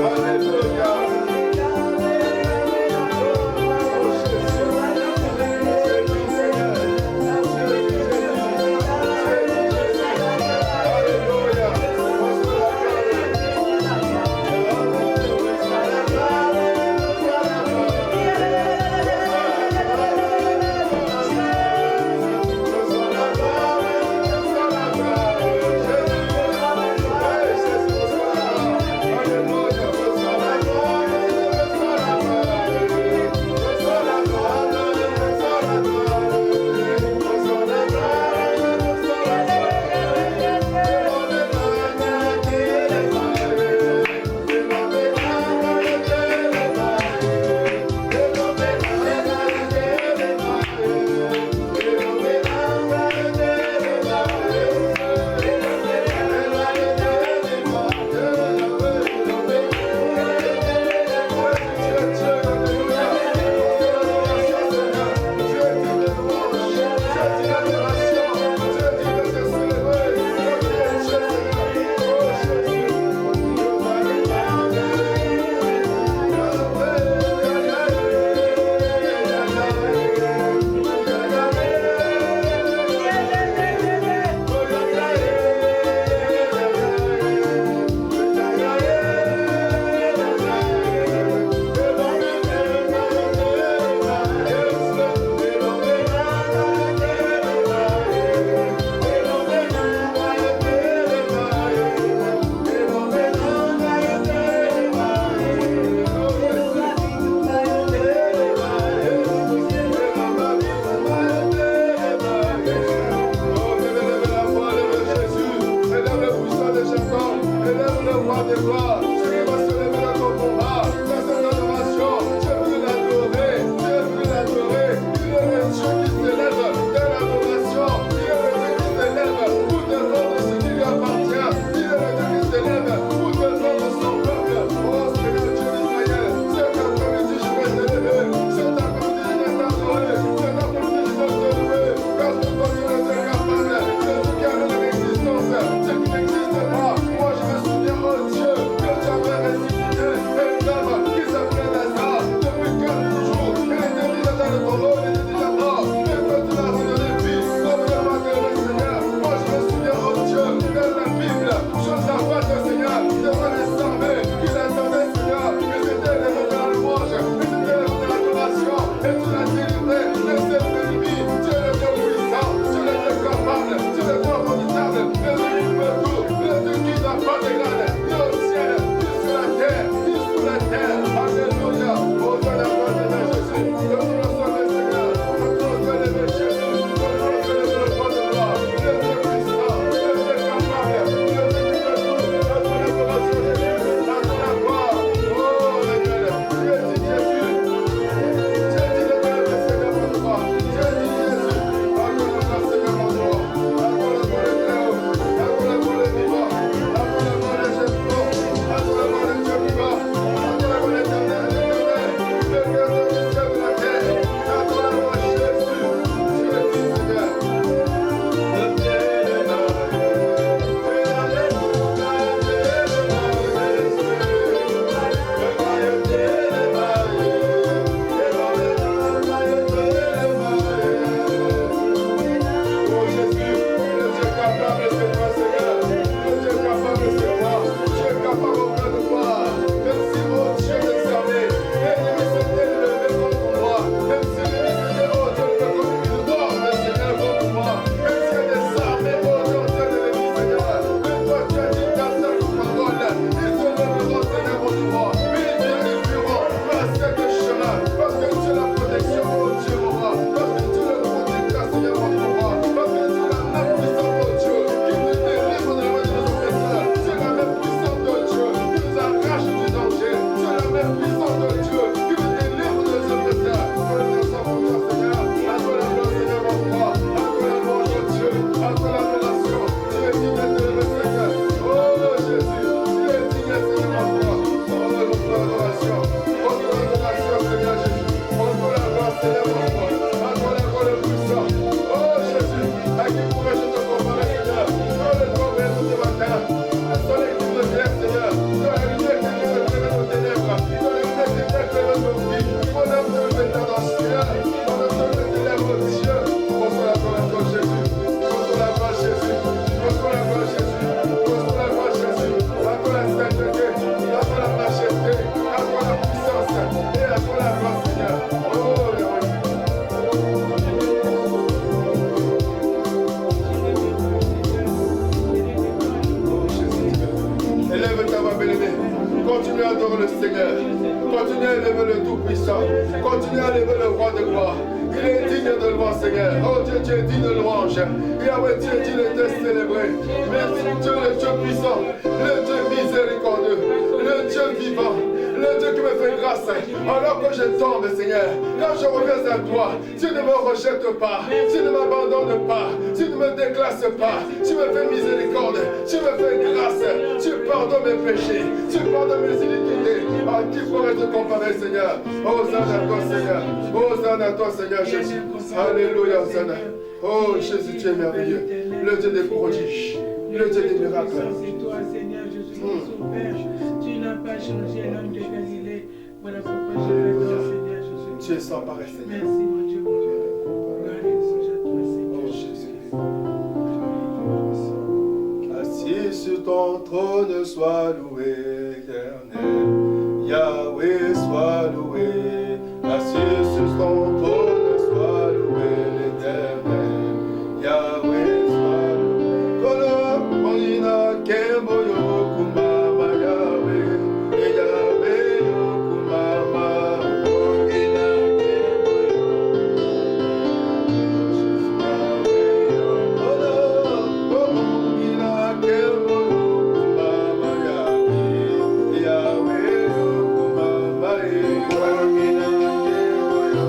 Alléluia. Seigneur. Continue à élever le Tout-Puissant. Continue à élever le Roi de gloire. Il est digne de louange, Seigneur. Oh Dieu, tu es digne de louange. Yahweh, tu es digne de célébrer. Merci Dieu, le Dieu puissant, le Dieu miséricordieux, le Dieu vivant, le Dieu qui me fait grâce. Alors que je tombe, Seigneur, quand je reviens à toi, tu ne me rejettes pas, tu ne m'abandonnes pas, tu ne me déclasses pas, tu me fais miséricorde, tu me fais grâce, tu pardonnes mes péchés, tu pardonnes mes iniquités. À qui pourrais te comparer, Seigneur? Hosanna à toi, Seigneur. Hosanna à toi, Seigneur Jésus. Alléluia, Hosanna. Oh Jésus, tu es merveilleux. Le Dieu des prodiges, le Dieu des miracles. C'est toi, Seigneur Jésus, mon sauveur. Tu n'as pas changé l'homme de Galilée. Voilà pourquoi je l'adore, Seigneur Jésus. Tu es sans pareil, Seigneur. Merci, mon Dieu, mon Dieu. Alléluia, toi, Seigneur. Oh Jésus. Assis sur ton trône, sois loué, éternel. Yahweh, sois loué. Assis sur ton trône, sois loué, l'éternel. Yahweh, sois loué. Kolo, onina, kemboyo, kumama, Yahweh. Et Yahweh, yo, kumama. Onina, kemboyo. Yahweh, yo, kolo, onina, kemboyo, kumama, Yahweh. Et Yahweh, yo, kumama, onina, kemboyo.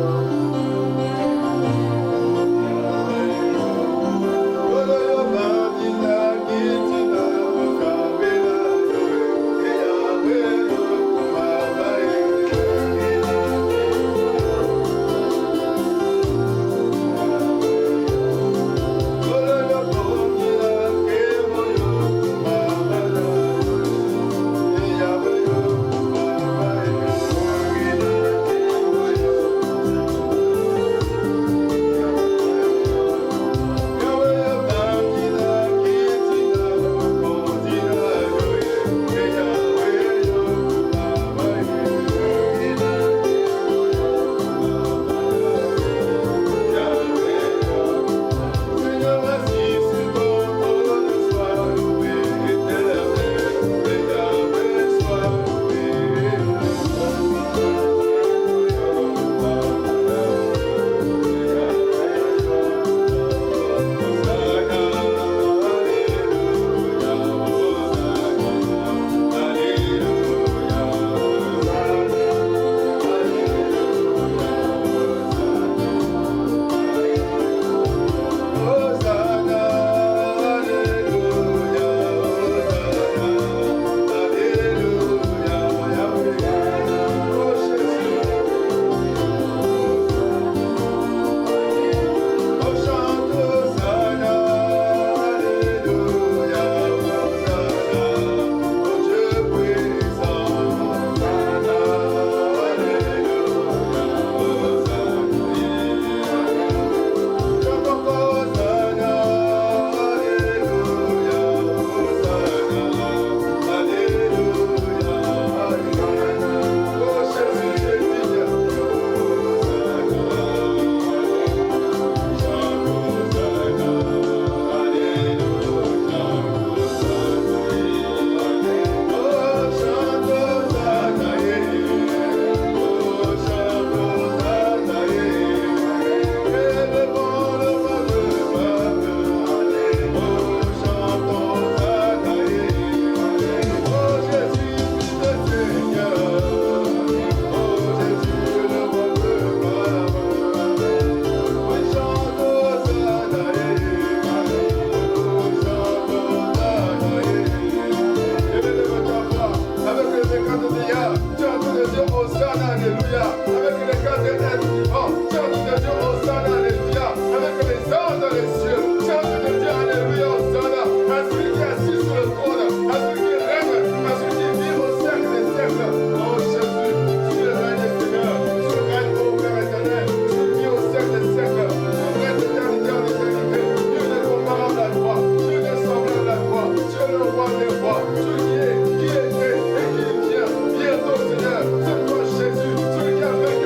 Qui était et qui vient, bientôt Seigneur, c'est toi Jésus, celui qui a vaincu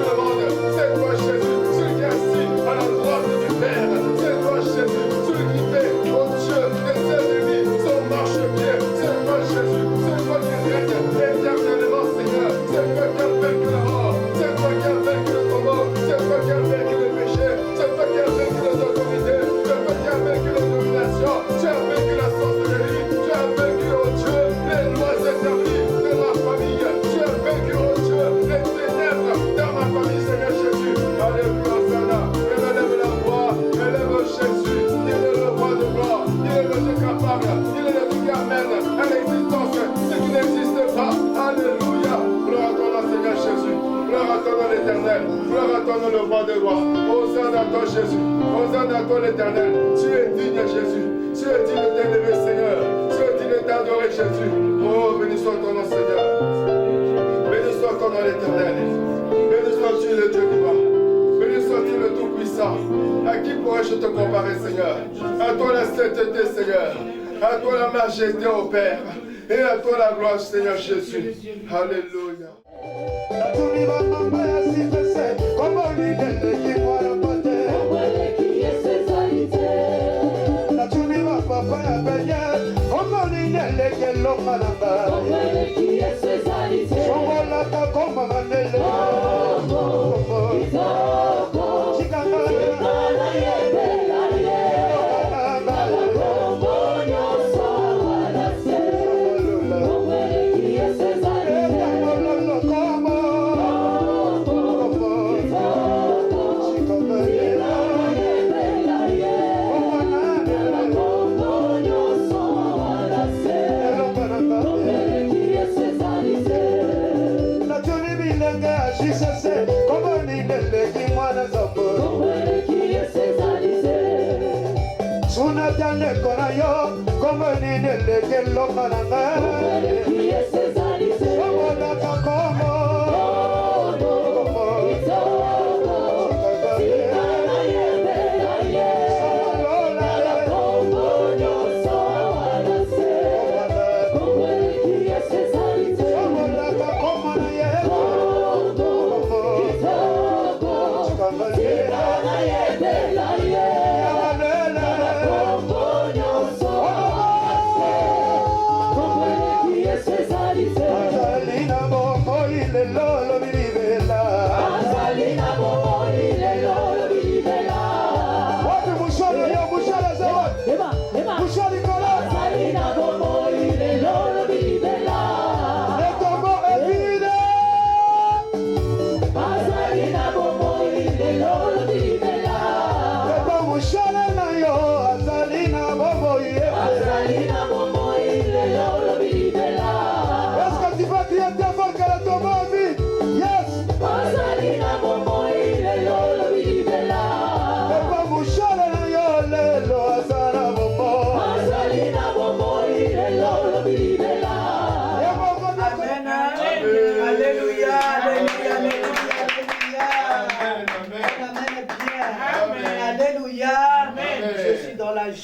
l'éternel. Gloire à ton nom, le roi des rois. Hosanna à toi, Jésus. Hosanna à toi, l'éternel. Tu es digne, Jésus. Tu es digne d'être élevé, Seigneur. Tu es digne d'adorer, Jésus. Oh, béni soit ton nom, Seigneur. Béni soit ton nom, l'éternel. Béni sois-tu, le Dieu vivant. Béni sois-tu, le Tout-Puissant. À qui pourrais-je te comparer, Seigneur? À toi la sainteté, Seigneur. À toi la majesté, ô Père. Et à toi la gloire, Seigneur Jésus. Alléluia.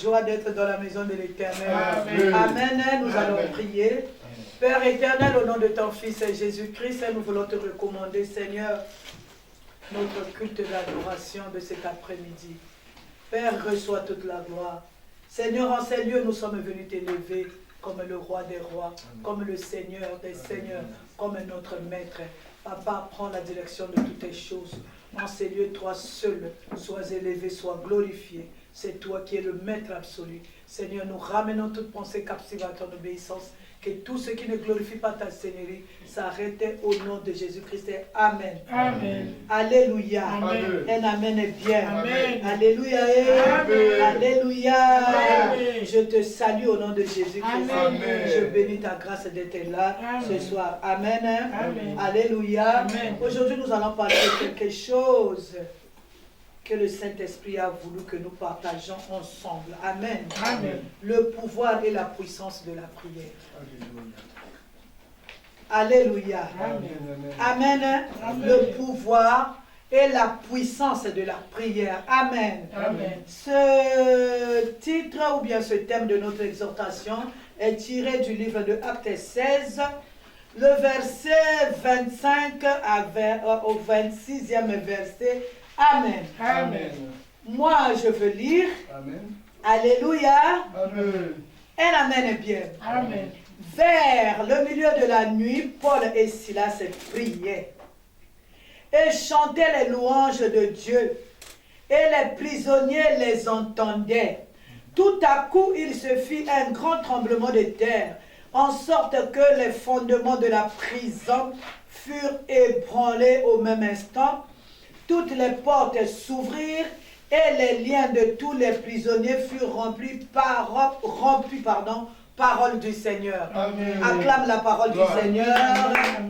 Joie d'être dans la maison de l'Éternel. Amen. Amen. Nous allons prier. Père éternel, au nom de ton Fils Jésus-Christ, nous voulons te recommander, Seigneur, notre culte d'adoration de cet après-midi. Père, reçois toute la gloire. Seigneur, en ces lieux, nous sommes venus t'élever comme le roi des rois, comme le Seigneur des seigneurs, comme notre maître. Papa, prends la direction de toutes les choses. En ces lieux, toi seul, sois élevé, sois glorifié. C'est toi qui es le maître absolu. Seigneur, nous ramenons toute pensée captive à ton obéissance. Que tout ce qui ne glorifie pas ta Seigneurie s'arrête au nom de Jésus-Christ. Amen. Amen. Alléluia. Amen. Un amen est bien. Amen. Alléluia. Amen. Alléluia. Amen. Je te salue au nom de Jésus-Christ. Amen. Je bénis ta grâce d'être là ce soir. Amen. Amen. Alléluia. Amen. Aujourd'hui, nous allons parler de quelque chose que le Saint-Esprit a voulu que nous partageons ensemble. Amen. Amen. Le pouvoir et la puissance de la prière. Alléluia. Amen. Amen. Amen. Le pouvoir et la puissance de la prière. Amen. Amen. Ce titre ou bien ce thème de notre exhortation est tiré du livre de Actes 16, le verset 25 au 26e verset. Amen. Amen. Moi, je veux lire. Amen. Alléluia. Amen. Un amen est bien. Amen. Vers le milieu de la nuit, Paul et Silas priaient et chantaient les louanges de Dieu. Et les prisonniers les entendaient. Tout à coup, il se fit un grand tremblement de terre, en sorte que les fondements de la prison furent ébranlés au même instant. Toutes les portes s'ouvrirent et les liens de tous les prisonniers furent rompus, parole du Seigneur. Amen. Acclame la parole du Seigneur. Amen.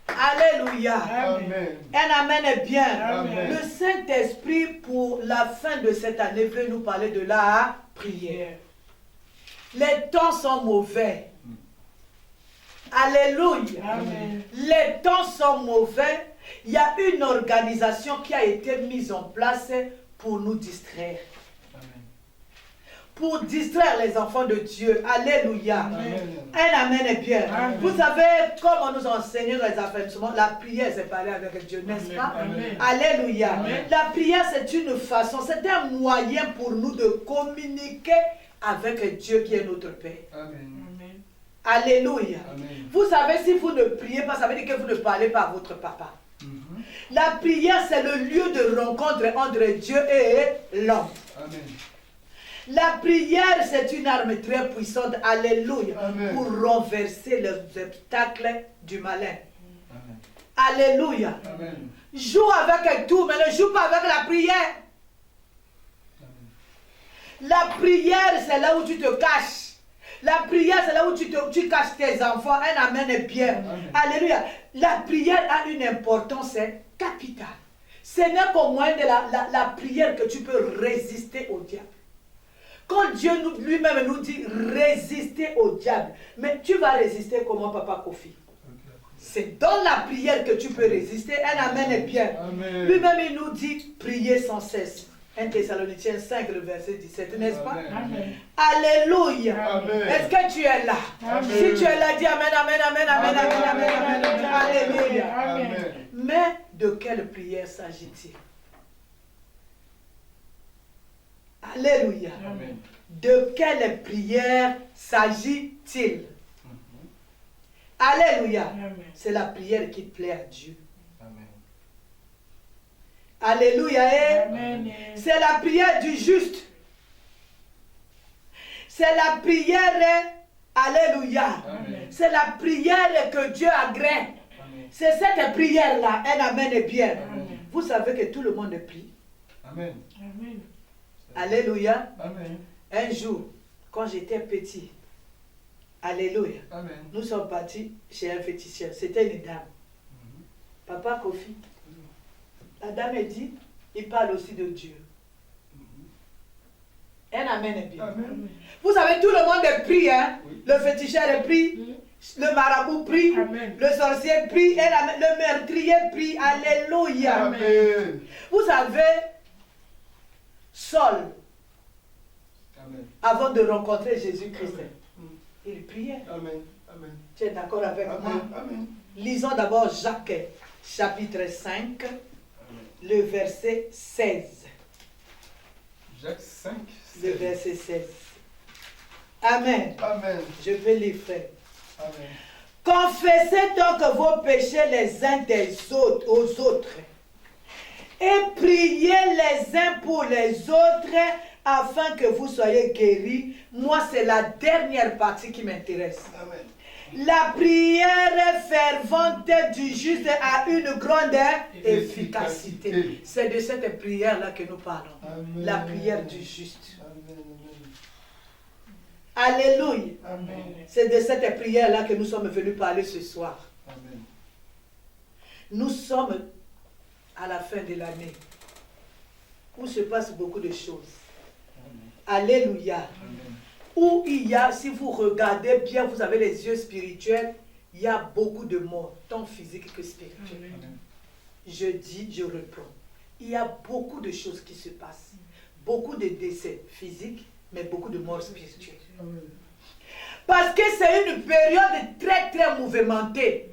Alléluia. Alléluia. Amen. Un amen est bien. Amen. Le Saint-Esprit, pour la fin de cette année, veut nous parler de la prière. Les temps sont mauvais. Alléluia. Amen. Les temps sont mauvais. Il y a une organisation qui a été mise en place pour nous distraire. Pour distraire les enfants de Dieu. Alléluia. Un amen est bien. Amen. Vous savez, comme on nous enseigne dans les affaires, la prière, c'est parler avec Dieu, n'est-ce pas? Amen. Alléluia. Amen. La prière, c'est une façon, c'est un moyen pour nous de communiquer avec Dieu qui est notre Père. Amen. Amen. Alléluia. Amen. Vous savez, si vous ne priez pas, ça veut dire que vous ne parlez pas à votre papa. La prière, c'est le lieu de rencontre entre Dieu et l'homme. Amen. La prière, c'est une arme très puissante, alléluia, Amen. pour renverser les obstacles du malin. Amen. Alléluia. Amen. Joue avec tout, mais ne joue pas avec la prière. La prière, c'est là où tu te caches. La prière, c'est là où tu caches tes enfants. Un amen est bien. Amen. Alléluia. La prière a une importance capitale. Ce n'est qu'au moyen de la prière que tu peux résister au diable. Quand Dieu lui-même nous dit résister au diable, mais tu vas résister comment, Papa Kofi? C'est dans la prière que tu peux résister. Un amen est bien. Amen. Lui-même, il nous dit prier sans cesse. 1 Thessaloniciens 5, le verset 17, n'est-ce pas? Amen. Amen. Alléluia. Amen. Est-ce que tu es là? Amen. Si tu es là, dis amen, amen, amen, amen, amen, amen, amen, amen. Alléluia. Amen. Mais de quelle prière s'agit-il? Alléluia. Amen. De quelle prière s'agit-il? Alléluia. Amen. C'est la prière qui plaît à Dieu. Amen. Alléluia. Amen. C'est la prière du juste. C'est la prière, alléluia. Amen. C'est la prière que Dieu agrée. Amen. C'est cette prière-là, un amen est bien. Amen. Vous savez que tout le monde prie. Amen. Amen. Alléluia. Amen. Un jour, quand j'étais petit, alléluia, Amen. nous sommes partis chez un féticheur. C'était une dame. Papa Kofi. La dame est dit, il parle aussi de Dieu. Un amen est bien. Amen. Vous savez, tout le monde prie, hein? Oui. Le féticheur prie, le marabout prie, Amen. le sorcier prie, le meurtrier prie. Alléluia. Amen. Vous savez, Saul, Amen. avant de rencontrer Jésus-Christ, il priait. Amen. Amen. Tu es d'accord avec moi? Amen. Amen. Lisons d'abord Jacques, chapitre 5, le verset 16. Jacques 5. Le verset 16. Amen. Amen. Je vais lire, frère. Amen. Confessez donc vos péchés les uns aux autres et priez les uns pour les autres afin que vous soyez guéris. Moi, c'est la dernière partie qui m'intéresse. Amen. La prière fervente du juste a une grande efficacité. C'est de cette prière-là que nous parlons. Amen. La prière du juste. Amen. Alléluia. Amen. C'est de cette prière-là que nous sommes venus parler ce soir. Amen. Nous sommes à la fin de l'année où se passe beaucoup de choses. Alléluia. Amen. Où il y a, si vous regardez bien, vous avez les yeux spirituels, il y a beaucoup de morts, tant physiques que spirituelles. Amen. Je dis, je reprends. Il y a beaucoup de choses qui se passent. Beaucoup de décès physiques, mais beaucoup de morts spirituelles. Amen. Parce que c'est une période très, très mouvementée.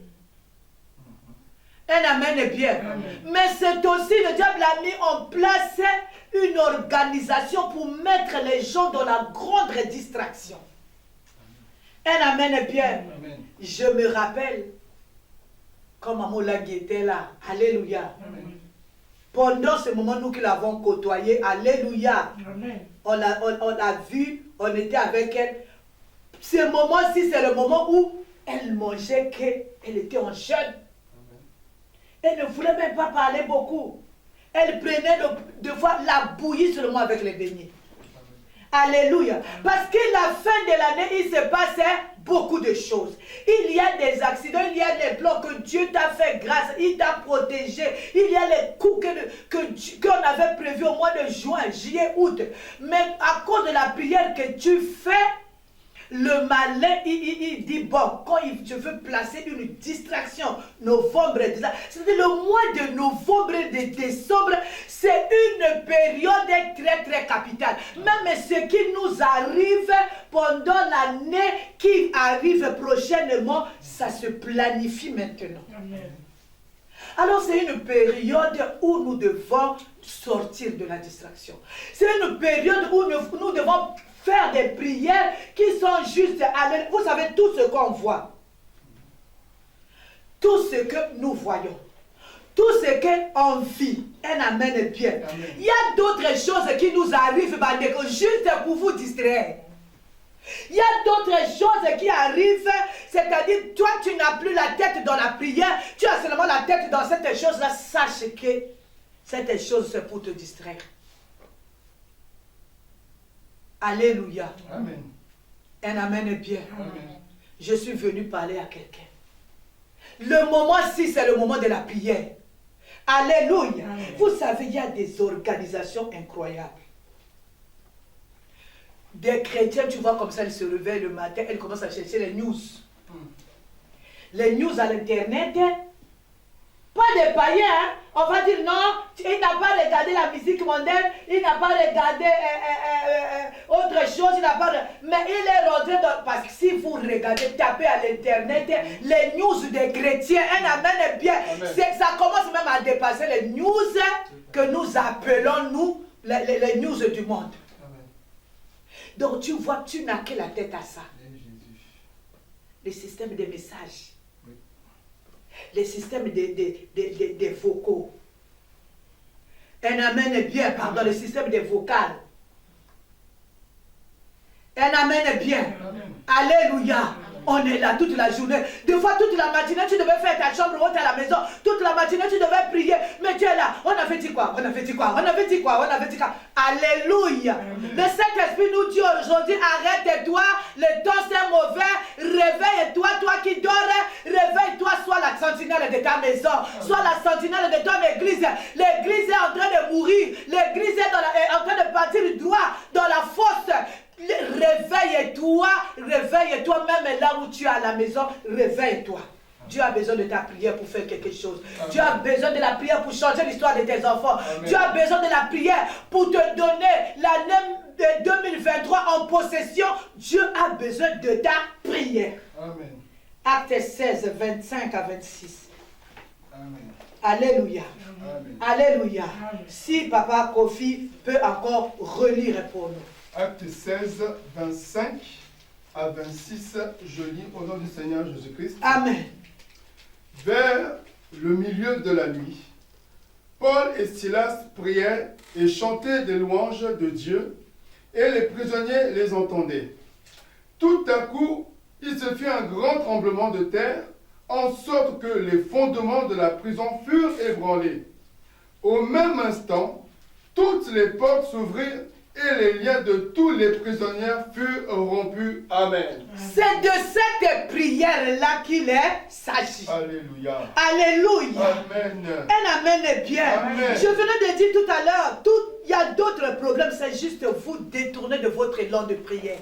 Un amen est bien. Mais c'est aussi, le diable a mis en place une organisation pour mettre les gens dans la grande distraction. Un amen est bien. Amen. Je me rappelle, quand Maman Lagui était là, alléluia. Amen. Pendant ce moment, nous qui l'avons côtoyé, alléluia. Amen. On l'a vu, on était avec elle. Ce moment-ci, c'est le moment où elle mangeait, qu'elle était en jeûne. Elle ne voulait même pas parler beaucoup. Elle prenait deux fois la bouillie seulement avec les beignets. Alléluia. Parce que la fin de l'année, il se passait beaucoup de choses. Il y a des accidents, il y a des plans que Dieu t'a fait grâce, il t'a protégé. Il y a les coups qu'on avait prévus au mois de juin, juillet, août. Mais à cause de la prière que tu fais, le malin, il dit, bon, quand je veux placer une distraction, novembre, c'est-à-dire le mois de novembre et de décembre, c'est une période très, très capitale. Même ce qui nous arrive pendant l'année qui arrive prochainement, ça se planifie maintenant. Amen. Alors c'est une période où nous devons sortir de la distraction. C'est une période où nous devons faire des prières qui sont juste vous savez, tout ce qu'on voit, tout ce que nous voyons, tout ce qu'on vit, un amen est bien. Amen. Il y a d'autres choses qui nous arrivent juste pour vous distraire. Il y a d'autres choses qui arrivent, c'est-à-dire toi tu n'as plus la tête dans la prière, tu as seulement la tête dans cette chose-là. Sache que cette chose c'est pour te distraire. Alléluia. Amen. Un amen est bien. Amen. Je suis venu parler à quelqu'un. Le moment-ci, c'est le moment de la prière. Alléluia. Amen. Vous savez, il y a des organisations incroyables. Des chrétiens, tu vois comme ça, ils se réveillent le matin, ils commencent à chercher les news. Les news à l'internet. Pas des païens, hein? On va dire non, il n'a pas regardé la musique mondaine, il n'a pas regardé autre chose, il n'a pas... Mais il est rentré dans... Parce que si vous regardez, tapez à l'internet, les news des chrétiens, un amen est bien. Ça commence même à dépasser les news que nous appelons, nous, les news du monde. Amen. Donc tu vois, tu n'as que la tête à ça. Les systèmes de messages. Les systèmes des vocaux. Un amen est bien, pardon, le système des vocales. Un amen est bien. Amen. Alléluia. On est là toute la journée. Des fois, toute la matinée, tu devais faire ta chambre haute à la maison. Toute la matinée, tu devais prier. Mais tu es là. On avait dit quoi? On avait dit quoi? On avait dit quoi? On avait dit quoi? Alléluia. Amen. Le Saint-Esprit nous dit aujourd'hui, arrête-toi. Le temps c'est mauvais. Réveille-toi, toi qui dors. Réveille-toi, sois la sentinelle de ta maison. Sois la sentinelle de ton église. L'église est en train de mourir. L'église est en train de partir droit dans la fosse. Réveille-toi, réveille-toi, même là où tu es à la maison, réveille-toi. Dieu a besoin de ta prière pour faire quelque chose. Amen. Dieu a besoin de la prière pour changer l'histoire de tes enfants. Amen. Dieu a besoin de la prière pour te donner l'année de 2023 en possession. Dieu a besoin de ta prière. Amen. Acte 16, 25 à 26. Amen. Alléluia. Amen. Alléluia. Amen. Si Papa Kofi peut encore relire pour nous. Acte 16, 25 à 26, je lis au nom du Seigneur Jésus-Christ. Amen. Vers le milieu de la nuit, Paul et Silas priaient et chantaient des louanges de Dieu, et les prisonniers les entendaient. Tout à coup, il se fit un grand tremblement de terre, en sorte que les fondements de la prison furent ébranlés. Au même instant, toutes les portes s'ouvrirent, et les liens de tous les prisonniers furent rompus. Amen. C'est de cette prière-là qu'il est s'agit. Alléluia. Alléluia. Amen. Un amen est bien. Amen. Je venais de dire tout à l'heure, il y a d'autres problèmes, c'est juste vous détourner de votre élan de prière.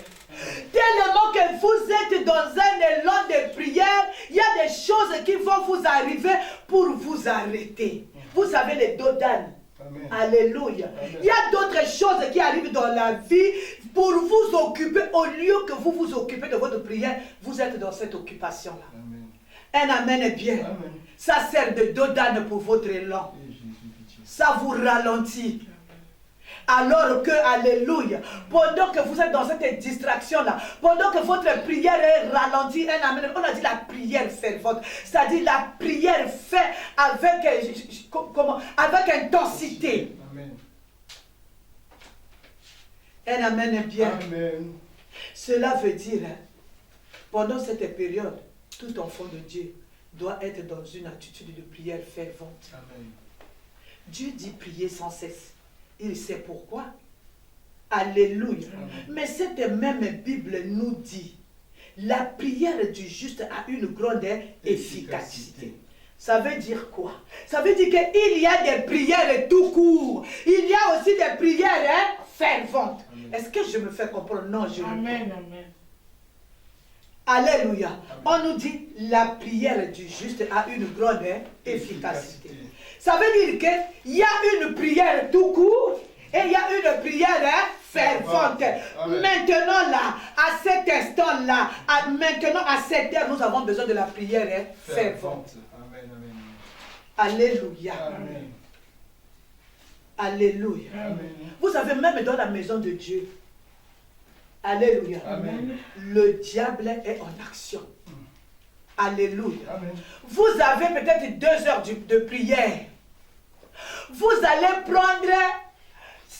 Tellement que vous êtes dans un élan de prière, il y a des choses qui vont vous arriver pour vous arrêter. Vous savez les dos d'âne. Amen. Alléluia. Amen. Il y a d'autres choses qui arrivent dans la vie pour vous occuper. Au lieu que vous vous occupez de votre prière, vous êtes dans cette occupation-là. Un amen est bien. Amen. Ça sert de dos d'âne pour votre élan. Ça vous ralentit. Alors que, alléluia, pendant que vous êtes dans cette distraction-là, pendant que votre prière est ralentie, un amen, on a dit la prière fervente, c'est-à-dire la prière faite avec intensité. Amen. Un amen est bien. Amen. Cela veut dire, pendant cette période, tout enfant de Dieu doit être dans une attitude de prière fervente. Amen. Dieu dit prier sans cesse. Il sait pourquoi. Alléluia. Amen. Mais cette même Bible nous dit, la prière du juste a une grande efficacité. Ça veut dire quoi? Ça veut dire qu'il y a des prières tout court. Il y a aussi des prières ferventes. Est-ce que je me fais comprendre? Non, je ne. Amen, amen. Alléluia. On nous dit la prière du juste a une grande efficacité. Ça veut dire qu'il y a une prière tout court et il y a une prière fervente. Maintenant là, à cet instant-là, maintenant à cette heure, nous avons besoin de la prière fervente. Amen, amen. Alléluia. Amen. Alléluia. Amen. Vous savez, même dans la maison de Dieu, alléluia, Amen. le diable est en action. Alléluia. Amen. Vous avez peut-être 2 heures de prière. Vous allez prendre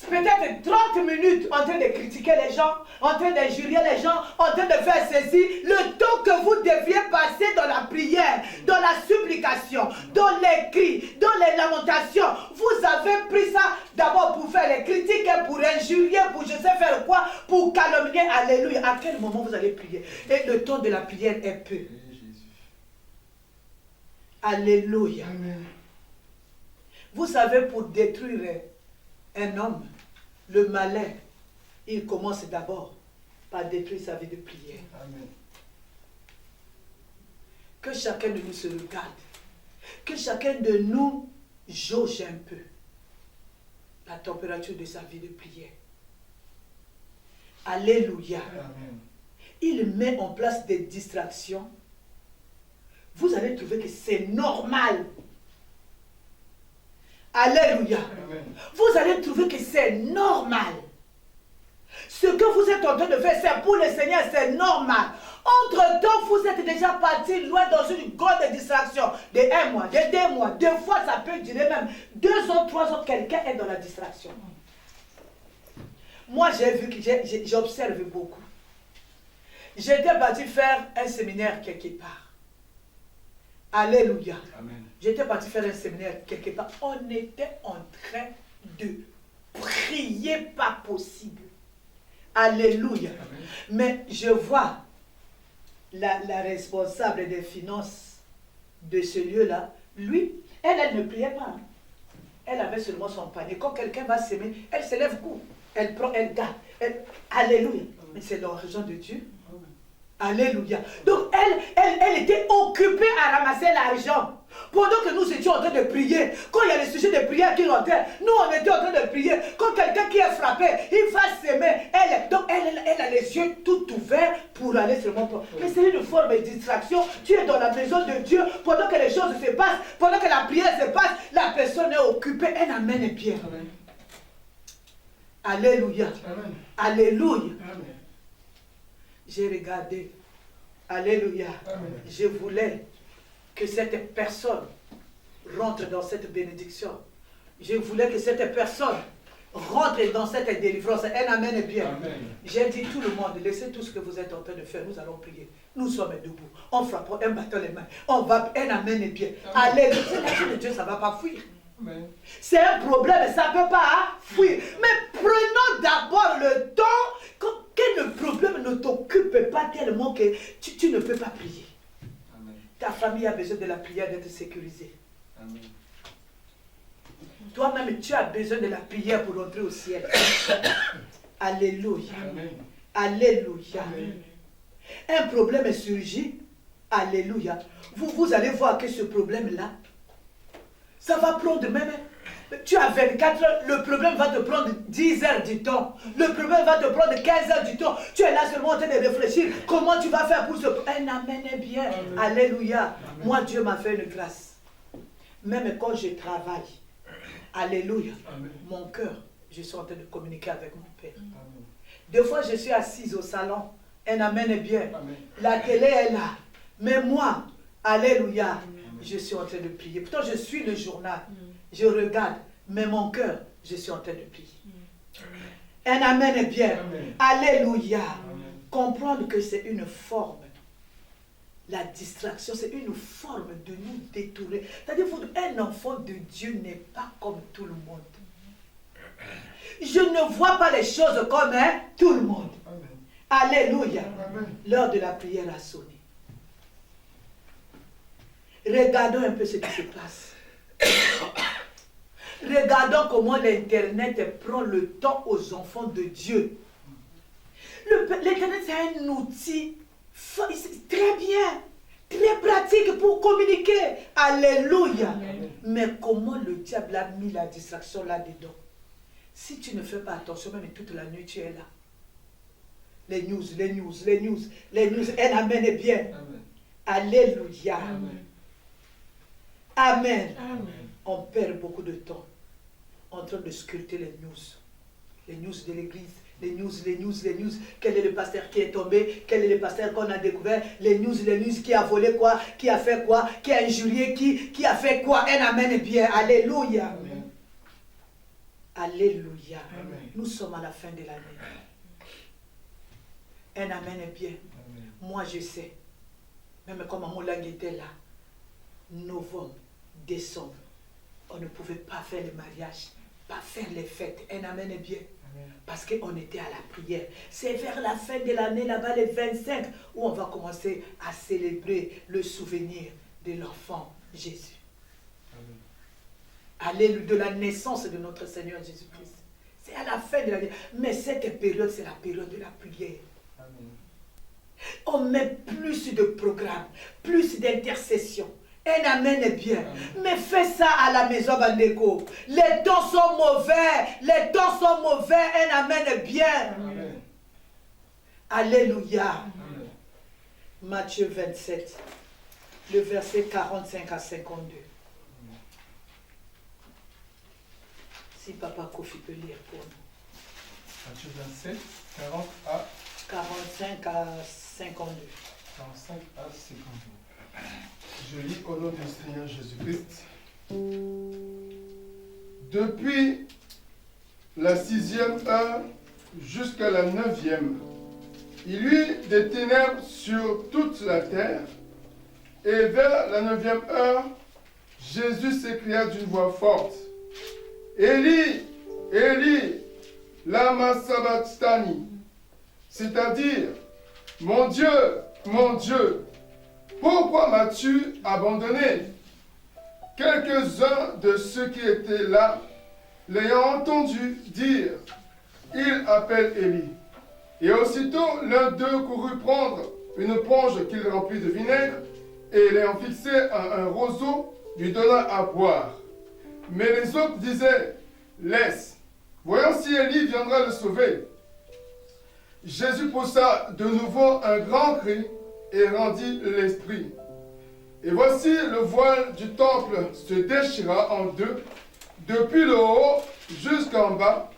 peut-être 30 minutes en train de critiquer les gens, en train d'injurier les gens, en train de faire ceci. Le temps que vous deviez passer dans la prière, dans la supplication, dans les cris, dans les lamentations, vous avez pris ça d'abord pour faire les critiques, pour injurier, pour je sais faire quoi, pour calomnier. Alléluia. À quel moment vous allez prier? Et le temps de la prière est peu. Alléluia. Amen. Vous savez, pour détruire un homme, le malin, il commence d'abord par détruire sa vie de prière. Amen. Que chacun de nous se regarde. Que chacun de nous jauge un peu la température de sa vie de prière. Alléluia. Amen. Il met en place des distractions. Vous allez trouver que c'est normal. Alléluia. Amen. Vous allez trouver que c'est normal. Ce que vous êtes en train de faire, c'est pour le Seigneur, c'est normal. Entre-temps, vous êtes déjà parti loin dans une grande distraction de 1 mois, de 2 mois. 2 fois, ça peut durer même 2 ans, 3 ans. Quelqu'un est dans la distraction. Moi, j'ai vu que j'observe beaucoup. J'étais parti faire un séminaire quelque part. Alléluia. Amen. J'étais parti faire un séminaire quelque part. On était en train de prier pas possible. Alléluia. Amen. Mais je vois la responsable des finances de ce lieu-là. Lui, elle ne priait pas. Elle avait seulement son panier. Quand quelqu'un va s'aimer, elle se lève court. Elle prend, elle garde. Alléluia. Mais c'est l'argent de Dieu. Alléluia. Donc elle était occupée à ramasser l'argent. Pendant que nous étions en train de prier, quand il y a les sujets de prière qui rentraient, nous on était en train de prier. Quand quelqu'un qui est frappé, il va s'aimer. Elle a les yeux tout ouverts pour aller seulement prendre. Mais c'est une forme de distraction. Tu es dans la maison de Dieu, pendant que les choses se passent, pendant que la prière se passe, la personne est occupée. Elle amène bien. Amen. Alléluia. Amen. Alléluia. Amen. J'ai regardé. Alléluia. Amen. Je voulais que cette personne rentre dans cette bénédiction. Je voulais que cette personne rentre dans cette délivrance. Un amen bien. Amen. J'ai dit tout le monde, laissez tout ce que vous êtes en train de faire, nous allons prier. Nous sommes debout. On frappe un bâton les mains. On va, un amen bien. Alléluia. C'est l'action de Dieu, ça ne va pas fuir. Amen. C'est un problème, ça ne peut pas fuir. Mais prenons d'abord le temps que le problème ne t'occupe pas tellement que tu ne peux pas prier. Amen. Ta famille a besoin de la prière d'être sécurisée. Amen. Toi-même, tu as besoin de la prière pour entrer au ciel. Alléluia. Amen. Alléluia. Amen. Un problème surgit. Alléluia. Vous allez voir que ce problème-là, ça va prendre même... Tu as 24 heures, le problème va te prendre 10 heures du temps. Le problème va te prendre 15 heures du temps. Tu es là seulement en train de réfléchir. Comment tu vas faire pour ce... Un amen est bien. Amen. Alléluia. Amen. Moi, Dieu m'a fait une grâce. Même quand je travaille, alléluia, Amen. mon cœur, je suis en train de communiquer avec mon Père. Amen. Des fois, je suis assise au salon. Un amen est bien. Amen. La télé est là. Mais moi, alléluia, je suis en train de prier. Pourtant, je suis le journal. Je regarde. Mais mon cœur, je suis en train de prier. Un amen est bien. Amen. Alléluia. Amen. Comprendre que c'est une forme. La distraction, c'est une forme de nous détourner. C'est-à-dire un enfant de Dieu n'est pas comme tout le monde. Je ne vois pas les choses comme tout le monde. Amen. Alléluia. Amen. L'heure de la prière a sonné. Regardons un peu ce qui se passe. Regardons comment l'Internet prend le temps aux enfants de Dieu. L'Internet, c'est un outil très bien, très pratique pour communiquer. Alléluia. Mais comment le diable a mis la distraction là-dedans? Si tu ne fais pas attention, même toute la nuit, tu es là. Les news. Un amen est bien. Amen. Alléluia. Amen. Amen. Amen. On perd beaucoup de temps en train de scruter les news. Les news de l'église, les news. Quel est le pasteur qui est tombé? Quel est le pasteur qu'on a découvert? Les news, qui a volé quoi? Qui a fait quoi? Qui a injurié qui a fait quoi? Un amen est bien. Alléluia. Amen. Alléluia. Amen. Nous sommes à la fin de l'année. Un amen est bien. Amen. Moi, je sais, même comme mon langue était là, novembre, décembre, on ne pouvait pas faire le mariage, pas faire les fêtes. Un amen est bien. Amen. Parce qu'on était à la prière. C'est vers la fin de l'année, là-bas, les 25, où on va commencer à célébrer le souvenir de l'enfant Jésus. Amen. Alléluia, de la naissance de notre Seigneur Jésus-Christ. C'est à la fin de l'année. Mais cette période, c'est la période de la prière. Amen. On met plus de programmes, plus d'intercessions. Un amen est bien. Amen. Mais fais ça à la maison, Bandeko. Les temps sont mauvais. Un amen est bien. Amen. Alléluia. Amen. Matthieu 27, le verset 45 à 52. Si Papa Kofi peut lire pour nous. Matthieu 27, 40 à 45 à 52. 45 à 52. Je lis au nom du Seigneur Jésus-Christ. Depuis la 6e heure jusqu'à la 9e, il y eut des ténèbres sur toute la terre, et vers la 9e heure, Jésus s'écria d'une voix forte, Élie, Élie, lama sabachthani, c'est-à-dire, mon Dieu, pourquoi m'as-tu abandonné? Quelques-uns de ceux qui étaient là, l'ayant entendu dire, il appelle Élie. Et aussitôt l'un d'eux courut prendre une éponge qu'il remplit de vinaigre, et l'ayant fixée à un roseau, lui donna à boire. Mais les autres disaient, laisse, voyons si Élie viendra le sauver. Jésus poussa de nouveau un grand cri et rendit l'esprit. Et voici le voile du temple se déchira en deux, depuis le haut jusqu'en bas.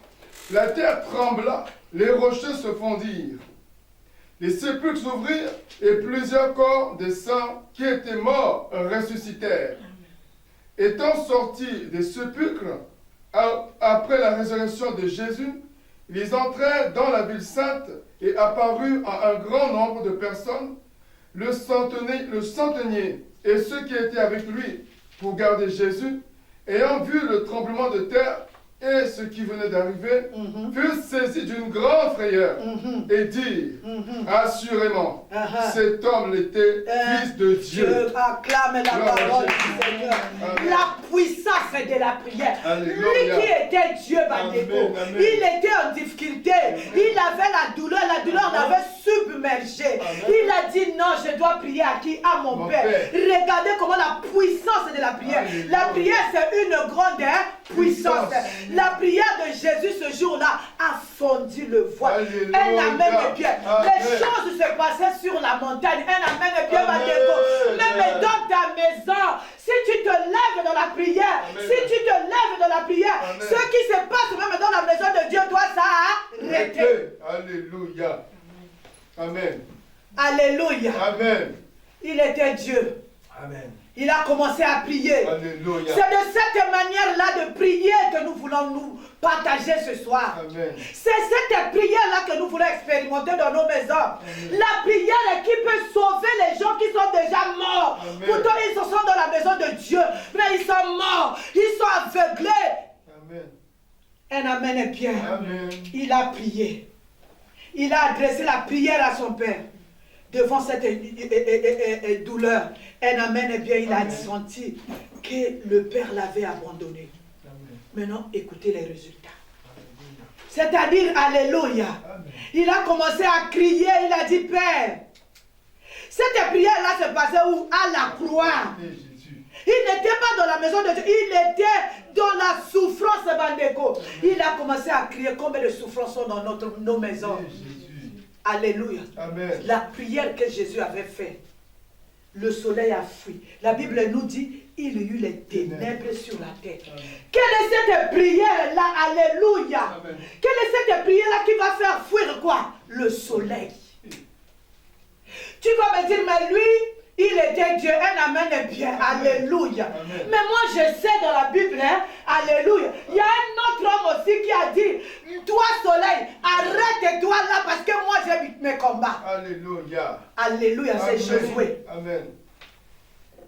La terre trembla, les rochers se fondirent. Les sépulcres s'ouvrirent et plusieurs corps des saints qui étaient morts ressuscitèrent. Étant sortis des sépulcres, après la résurrection de Jésus, ils entrèrent dans la ville sainte et apparurent à un grand nombre de personnes, le centenier et ceux qui étaient avec lui pour garder Jésus, ayant vu le tremblement de terre et ce qui venait d'arriver, furent saisis d'une grande frayeur et dirent, assurément, cet homme était fils de Dieu. Je acclame la parole du Seigneur. La puissance de la prière. Alléluia. Lui qui était Dieu, Bandeko, Amen, amen. il était en difficulté. Il avait la douleur l'avait submergé. Il a dit non, je dois prier à qui? À mon Père. Regardez comment la puissance de la prière. Alléluia. La prière, c'est une grande puissance. La prière de Jésus ce jour-là a fondu le voile. Alléluia. Un amen est bien. Amen. Les choses se passaient sur la montagne. Un amen est bien, Amen. Bandeko. Même dans ta maison, si tu te lèves dans la prière, Amen. si tu te lèves dans la prière, Amen. ce qui se passe même dans la maison de Dieu doit s'arrêter. Alléluia. Amen. Alléluia. Amen. Il était Dieu. Amen. Il a commencé à prier. Alléluia. C'est de cette manière-là de prier que nous voulons nous partager ce soir. Amen. C'est cette prière-là que nous voulons expérimenter dans nos maisons. La prière qui peut sauver les gens qui sont déjà morts. Amen. Pourtant, ils sont dans la maison de Dieu. Mais ils sont morts. Ils sont aveuglés. Amen. Un amen est bien. Amen. Il a prié. Il a adressé la prière à son Père. devant cette douleur, un amen, eh bien, il a senti que le Père l'avait abandonné. Maintenant, écoutez les résultats. C'est-à-dire, alléluia. Il a commencé à crier, il a dit, Père, cette prière-là se passait où? À la croix. Il n'était pas dans la maison de Dieu, il était dans la souffrance, Bandeko. Il a commencé à crier combien de souffrances sont dans nos maisons. Alléluia. Amen. La prière que Jésus avait faite, le soleil a fui. La Bible nous dit, il y eut les ténèbres sur la terre. Amen. Quelle est cette prière-là? Alléluia. Amen. Quelle est cette prière-là qui va faire fuir quoi? Le soleil. Tu vas me dire, mais lui, il était Dieu, un amen est bien, alléluia. Amen. Mais moi je sais dans la Bible, hein, alléluia, il y a un autre homme aussi qui a dit, toi soleil, arrête-toi là parce que moi j'habite mes combats. Alléluia. Alléluia, c'est Josué. Amen.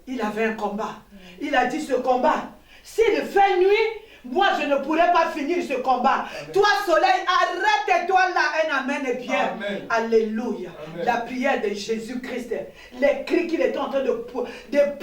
Il avait un combat. Il a dit ce combat, s'il fait nuit, moi je ne pourrais pas finir ce combat. Amen. Toi soleil, arrête-toi là, un amen est bien. Amen. Alléluia. Amen. La prière de Jésus-Christ, les cris qu'il était en train de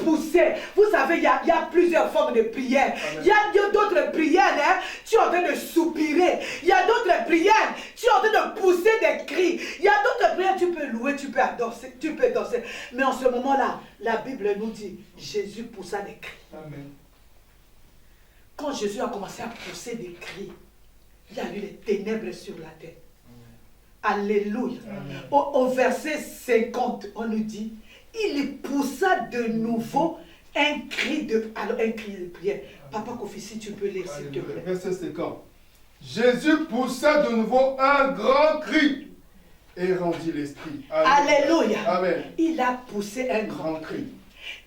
pousser. Vous savez, il y a plusieurs formes de prière. Il y a d'autres prières, hein, tu es en train de soupirer. Il y a d'autres prières, tu es en train de pousser des cris. Il y a d'autres prières, tu peux louer, tu peux danser, tu peux danser. Mais en ce moment-là, la Bible nous dit, Jésus poussa des cris. Amen. Quand Jésus a commencé à pousser des cris, il y a eu les ténèbres sur la terre. Alléluia. Au verset 50, on nous dit, il poussa de nouveau un cri de prière. Papa Kofi, si tu peux lire, s'il te plaît. Verset 50. Jésus poussa de nouveau un grand cri et rendit l'esprit. Alléluia. Amen. Il a poussé un grand cri.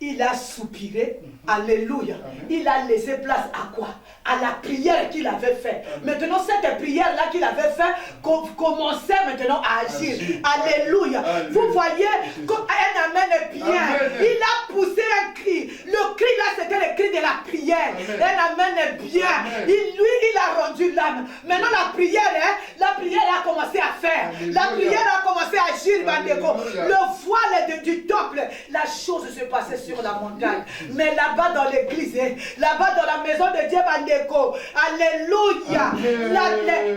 Il a soupiré, alléluia. Amen. Il a laissé place à quoi? À la prière qu'il avait faite. Maintenant, cette prière-là qu'il avait faite commençait maintenant à agir. Alléluia. Vous voyez, comme un amen est bien. Amen. Il a poussé un cri. Le cri là, c'était le cri de la prière. Amen. Un amen est bien. Il a rendu l'âme. Maintenant, la prière a commencé à faire. Alléluia. La prière a commencé à agir. Le voile du temple, la chose se passait sur la montagne. Mais là-bas dans l'église, là-bas dans la maison de Dieu, alléluia,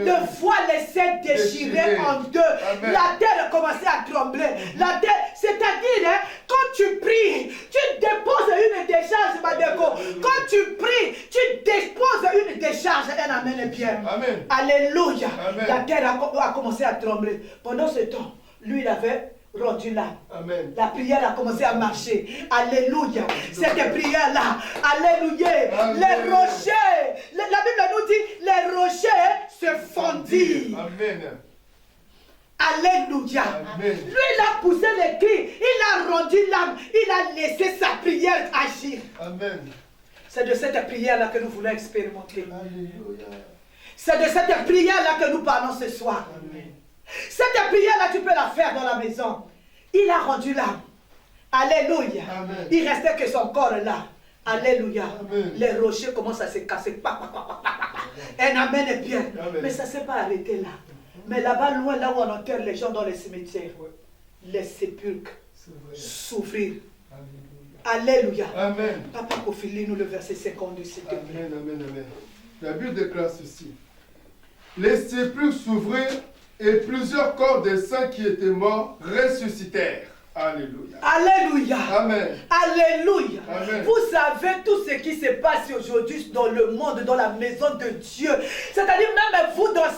le voile s'est déchiré en deux. Amen. La terre commençait à trembler. La terre, c'est-à-dire, quand tu pries, tu déposes une décharge, quand tu pries, tu déposes une décharge. Un amen est bien. Amen. Alléluia. Amen. La terre a commencé à trembler. Pendant ce temps, lui, il avait rendu là. Amen. La prière a commencé à marcher. Alléluia. Cette prière-là, alléluia. Amen. Les rochers, la Bible nous dit, les rochers se fondirent. Amen. Alléluia. Amen. Lui, il a poussé les cris, il a rendu l'âme, il a laissé sa prière agir. Amen. C'est de cette prière-là que nous voulons expérimenter. Alléluia. C'est de cette prière-là que nous parlons ce soir. Amen. Cette prière-là, tu peux la faire dans la maison. Il a rendu l'âme. Alléluia. Amen. Il restait que son corps là. Alléluia. Amen. Les rochers commencent à se casser. Un amen est bien. Amen. Mais ça ne s'est pas arrêté là. Mais là-bas, loin, là où on enterre les gens dans les cimetières, les sépulcres s'ouvrir. Alléluia. Amen. Papa Kofi, lis-nous le verset 52, s'il te plaît. Amen, amen, amen. La Bible déclare ceci. Les sépulcres s'ouvrirent et plusieurs corps des saints qui étaient morts ressuscitèrent. Alléluia. Alléluia. Amen. Alléluia. Amen. Vous savez tout ce qui se passe aujourd'hui dans le monde, dans la maison de Dieu. C'est-à-dire même vous dans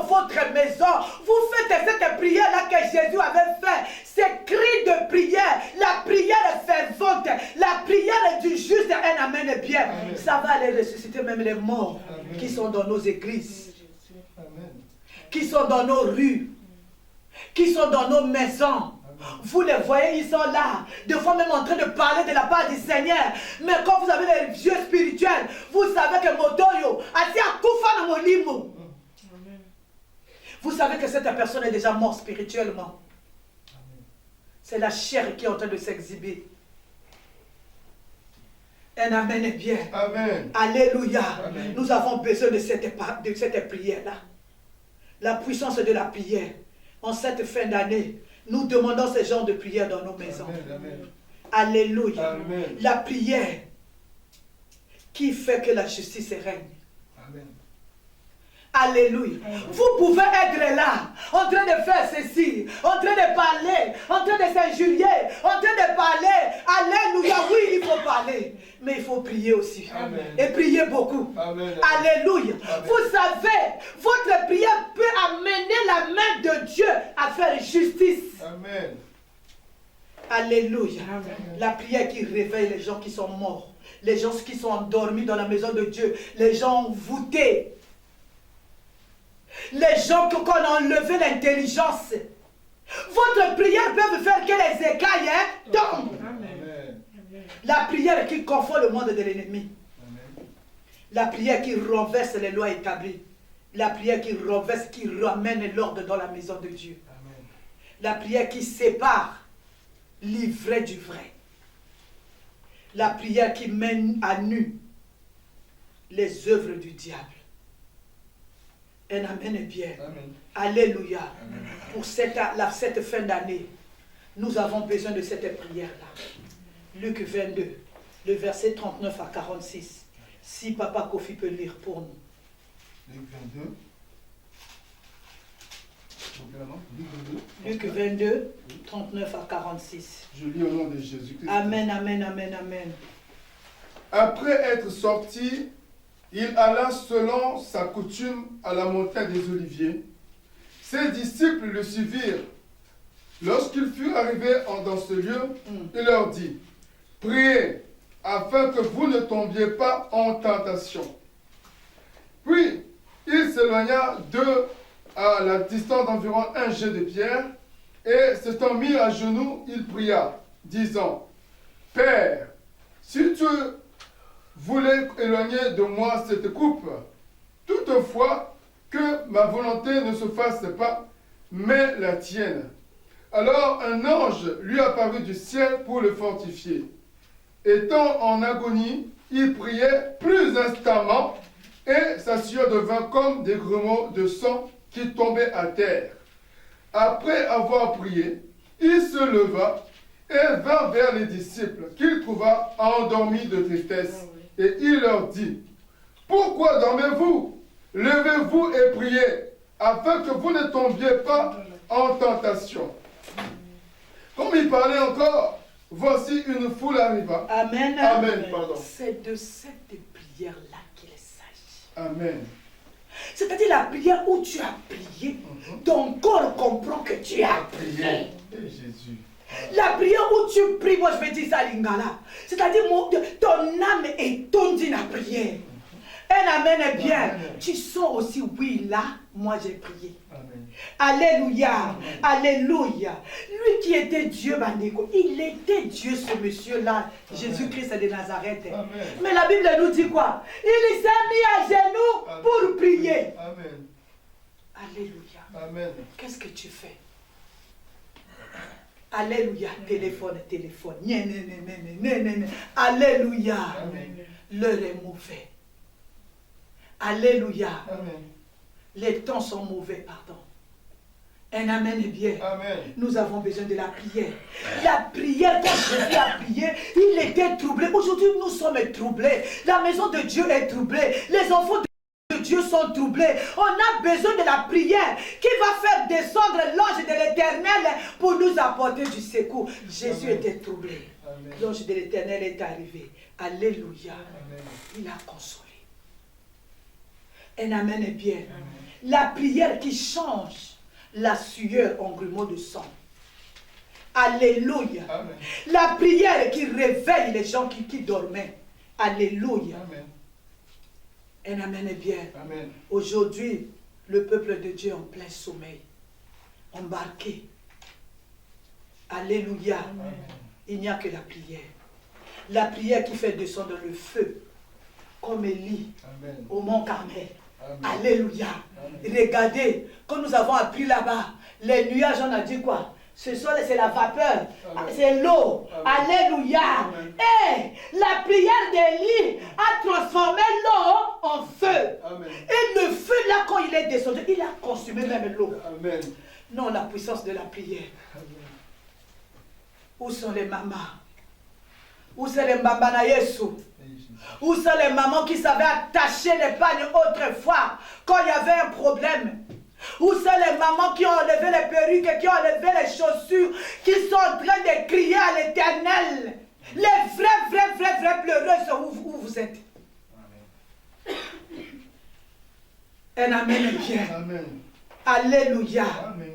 votre maison, vous faites cette prière-là que Jésus avait fait. Ces cris de prière, la prière fervente, la prière du juste, un amen est bien. Amen. Ça va aller ressusciter même les morts. Amen. Qui sont dans nos églises. Amen. Qui sont dans nos rues. Qui sont dans nos maisons. Vous les voyez, ils sont là, des fois même en train de parler de la part du Seigneur. Mais quand vous avez les vieux spirituels, vous savez que Motoyo a dit à Koufa dans mon limo. Vous savez que cette personne est déjà morte spirituellement. C'est la chair qui est en train de s'exhiber. Un amen est bien. Amen. Alléluia. Amen. Nous avons besoin de cette prière-là. La puissance de la prière. En cette fin d'année, Nous demandons ce genre de prière dans nos maisons. Alléluia. Amen. La prière qui fait que la justice règne. Amen. Alléluia. Vous pouvez être là, en train de faire ceci, en train de parler, en train de s'injurier, en train de parler. Alléluia. Oui, il faut parler, mais il faut prier aussi. Amen. Et prier beaucoup. Amen. Alléluia. Amen. Vous savez, votre prière peut amener la main de Dieu à faire justice. Amen. Alléluia. Amen. La prière qui réveille les gens qui sont morts, les gens qui sont endormis dans la maison de Dieu, les gens voûtés, les gens qu'on a enlevé l'intelligence. Votre prière peut faire que les écailles tombent. Amen. La prière qui confond le monde de l'ennemi. Amen. La prière qui renverse les lois établies. La prière qui renverse, qui ramène l'ordre dans la maison de Dieu. Amen. La prière qui sépare l'ivraie du vrai. La prière qui mène à nu les œuvres du diable. Un amen est bien. Amen. Alléluia. Amen. Pour cette fin d'année, nous avons besoin de cette prière-là. Luc 22, le verset 39 à 46. Si Papa Kofi peut lire pour nous. Luc 22. Luc 22, 39 à 46. Je lis au nom de Jésus-Christ. Amen, amen, amen, amen. Après être sorti, il alla selon sa coutume à la montagne des Oliviers. Ses disciples le suivirent. Lorsqu'ils furent arrivés dans ce lieu, il leur dit, « Priez, afin que vous ne tombiez pas en tentation. » Puis, il s'éloigna d'eux à la distance d'environ un jet de pierre, et s'étant mis à genoux, il pria, disant, « Père, si tu voulais éloigner de moi cette coupe, toutefois que ma volonté ne se fasse pas, mais la tienne. » Alors un ange lui apparut du ciel pour le fortifier. Étant en agonie, il priait plus instamment, et sa sueur devint comme des grumeaux de sang qui tombaient à terre. Après avoir prié, il se leva et vint vers les disciples qu'il trouva endormis de tristesse. Et il leur dit, « Pourquoi dormez-vous? Levez-vous et priez, afin que vous ne tombiez pas en tentation. » Comme il parlait encore, voici une foule arriva. Amen. Amen, pardon. C'est de cette prière-là qu'il s'agit. Amen. C'est-à-dire la prière où tu as prié, ton corps comprend que tu as prié. Et Jésus. La prière où tu pries, moi je vais dire ça à Lingala. C'est-à-dire ton âme est tondue à prière. Un amen est bien. Amen. Tu sens aussi, oui, là, moi j'ai prié. Amen. Alléluia. Alléluia. Lui qui était Dieu, Bandeko, il était Dieu, ce monsieur-là, Jésus-Christ de Nazareth. Amen. Mais la Bible nous dit quoi? Il s'est mis à genoux Amen. pour prier. Amen. Alléluia. Amen. Qu'est-ce que tu fais? Alléluia. Téléphone, téléphone. Nye, nye, nye, nye, nye, nye, nye. Alléluia. Amen. L'heure est mauvaise. Alléluia. Amen. Les temps sont mauvais, pardon. Un amen est bien. Amen. Nous avons besoin de la prière. La prière, quand Jésus a prié, il était troublé. Aujourd'hui, nous sommes troublés. La maison de Dieu est troublée. Les enfants de Dieu sont troublés. On a besoin de la prière qui va faire descendre l'ange de l'Éternel pour nous apporter du secours. Jésus Amen. était troublé. Amen. L'ange de l'Éternel est arrivé. Alléluia. Amen. Il a consolé. Un amen est bien. La prière qui change la sueur en grumeaux de sang. Alléluia. Amen. La prière qui réveille les gens qui dormaient. Alléluia. Amen. Un amen est bien. Amen. Aujourd'hui, le peuple de Dieu est en plein sommeil. Embarqué. Alléluia. Amen. Il n'y a que la prière. La prière qui fait descendre le feu. Comme Élie Amen. au mont Carmel. Amen. Alléluia. Amen. Regardez, quand nous avons appris là-bas, les nuages, on a dit quoi? Ce soir, c'est la vapeur, Amen. c'est l'eau. Amen. Alléluia. Amen. Et la prière d'Élie a transformé l'eau en feu. Amen. Et le feu là, quand il il est descendu, il a consumé même l'eau. Amen. Non, la puissance de la prière. Où sont les mamans? Où sont les mbambana Yesu? Où sont les mamans qui savaient attacher les pagnes autrefois quand il y avait un problème? Où sont les mamans qui ont enlevé les perruques, qui ont enlevé les chaussures, qui sont en train de crier à l'Éternel? Les vraies pleureuses, où vous êtes? Un amen bien. Amen. Alléluia. Amen.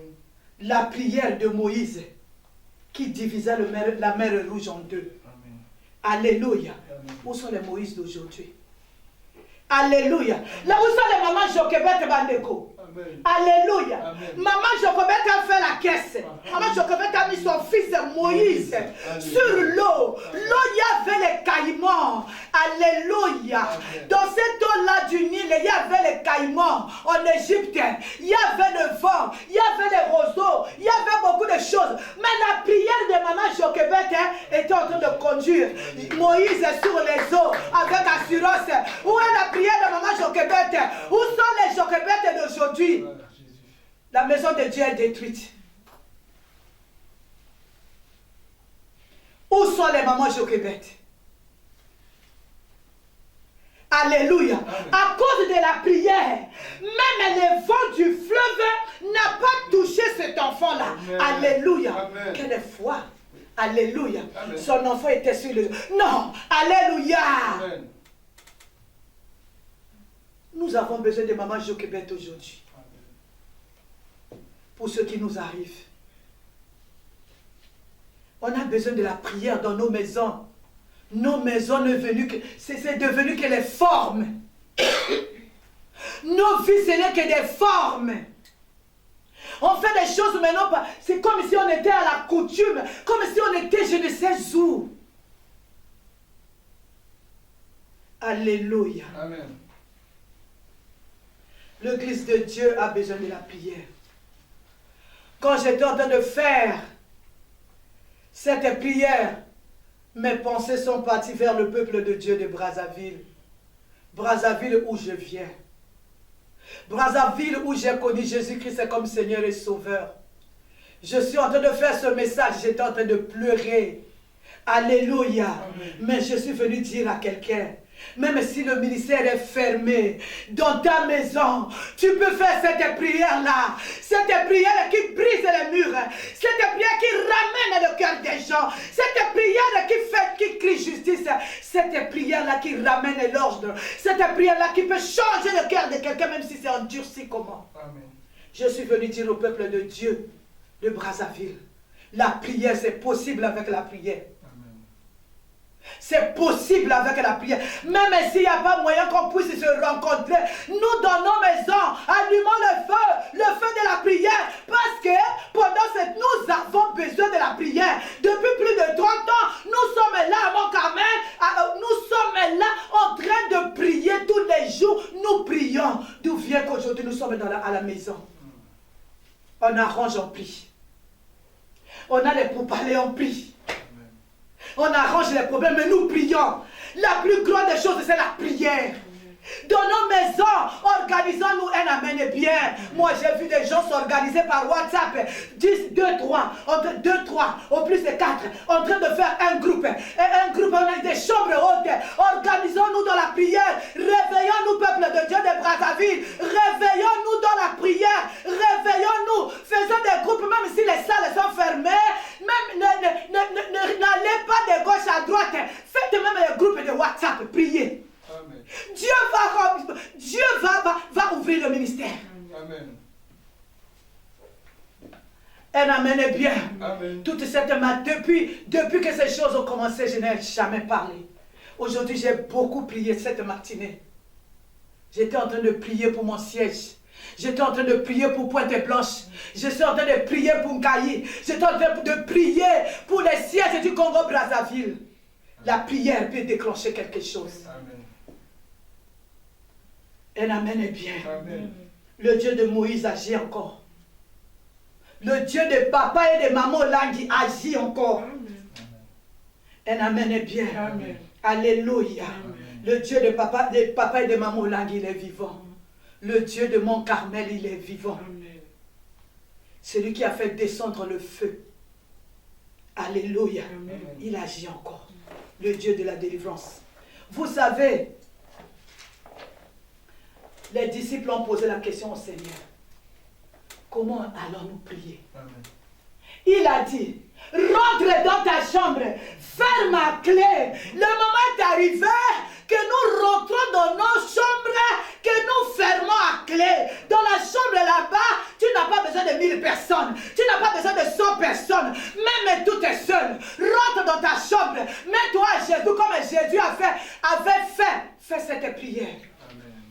La prière de Moïse qui divisa la mer Rouge en deux. Amen. Alléluia. Amen. Où sont les Moïse d'aujourd'hui? Alléluia. Là où sont les mamans Jochebed Bandeko? Amen. Alléluia. Amen. Maman Jochebed a fait la caisse. Maman Jochebed a mis son fils Moïse sur l'eau. L'eau, il y avait les caïmans. Alléluia. Amen. Dans cette eau-là du Nil, il y avait les caïmans en Égypte. Il y avait le vent. Il y avait les roseaux. Il y avait beaucoup de choses. Mais la prière de maman Jochebed était en train de conduire Moïse sur les eaux avec assurance. Où est la prière de maman Jochebed? Où sont les Jochebed d'aujourd'hui? La maison de Dieu est détruite. Où sont les mamans Jochebed? Alléluia. À cause de la prière, même le vent du fleuve n'a pas touché cet enfant-là. Alléluia. Amen. Quelle foi. Alléluia. Amen. Son enfant était sur le... Non. Alléluia. Amen. Nous avons besoin de maman Jochebed aujourd'hui. Pour ce qui nous arrive. On a besoin de la prière dans nos maisons. Nos maisons c'est devenu que les formes. Nos vies, ce n'est que des formes. On fait des choses maintenant, c'est comme si on était à la coutume, comme si on était je ne sais où. Alléluia. Amen. L'Église de Dieu a besoin de la prière. Quand j'étais en train de faire cette prière, mes pensées sont parties vers le peuple de Dieu de Brazzaville. Brazzaville où je viens. Brazzaville où j'ai connu Jésus-Christ comme Seigneur et Sauveur. Je suis en train de faire ce message, j'étais en train de pleurer. Alléluia. Amen. Mais je suis venu dire à quelqu'un, même si le ministère est fermé, dans ta maison, tu peux faire cette prière-là. Cette prière qui brise les murs. Cette prière qui ramène le cœur des gens. Cette prière qui crie justice. Cette prière-là qui ramène l'ordre. Cette prière-là qui peut changer le cœur de quelqu'un, même si c'est endurci comment. Amen. Je suis venu dire au peuple de Dieu, de Brazzaville, la prière, c'est possible avec la prière. C'est possible avec la prière. Même s'il n'y a pas moyen qu'on puisse se rencontrer, nous dans nos maisons, allumons le feu de la prière. Parce que pendant nous avons besoin de la prière. Depuis plus de 30 ans, nous sommes là à Montcarmel. Nous sommes là en train de prier tous les jours. Nous prions. D'où vient qu'aujourd'hui nous sommes à la maison? On arrange, on prie. On a les pourparlers, on prie. On arrange les problèmes, mais nous prions. La plus grande des choses, c'est la prière. Dans nos maisons, organisons-nous un amen bien. Moi, j'ai vu des gens s'organiser par WhatsApp. 10, 2, 3, entre 2, 3, au plus de 4, en train de faire un groupe. Et un groupe, on a des chambres hautes. Organisons-nous dans la prière. Réveillons-nous, peuple de Dieu de Brazzaville. Réveillons-nous dans la prière. Réveillons-nous. Faisons des groupes, même si les salles sont fermées. Même n'allez pas de gauche à droite. Faites même les groupes de WhatsApp. Priez. Amen. Dieu va ouvrir le ministère. Amen. Un amen est bien. Amen. Toute cette depuis que ces choses ont commencé, je n'ai jamais parlé. Aujourd'hui, j'ai beaucoup prié cette matinée. J'étais en train de prier pour mon siège. J'étais en train de prier pour Pointe-Blanche. Je suis en train de prier pour Nkayi. J'étais en train de prier pour les sièges du Congo-Brazzaville. La prière peut déclencher quelque chose. Amen. Un amen est bien. Amen. Le Dieu de Moïse agit encore. Le Dieu de papa et de maman Langui agit encore. Un amen est bien. Amen. Alléluia. Amen. Le Dieu de papa et de maman Langui, il est vivant. Le Dieu de Mont Carmel, il est vivant. Amen. Celui qui a fait descendre le feu. Alléluia. Amen. Il agit encore. Le Dieu de la délivrance. Vous savez, les disciples ont posé la question au Seigneur. Comment allons-nous prier? Amen. Il a dit, rentre dans ta chambre, ferme à clé. Le moment est arrivé que nous rentrons dans nos chambres, que nous fermons à clé. Dans la chambre là-bas, tu n'as pas besoin de 1000 personnes. Tu n'as pas besoin de 100 personnes. Même tout est seul. Rentre dans ta chambre. Mets-toi à Jésus comme Jésus avait fait. Fais cette prière. Amen.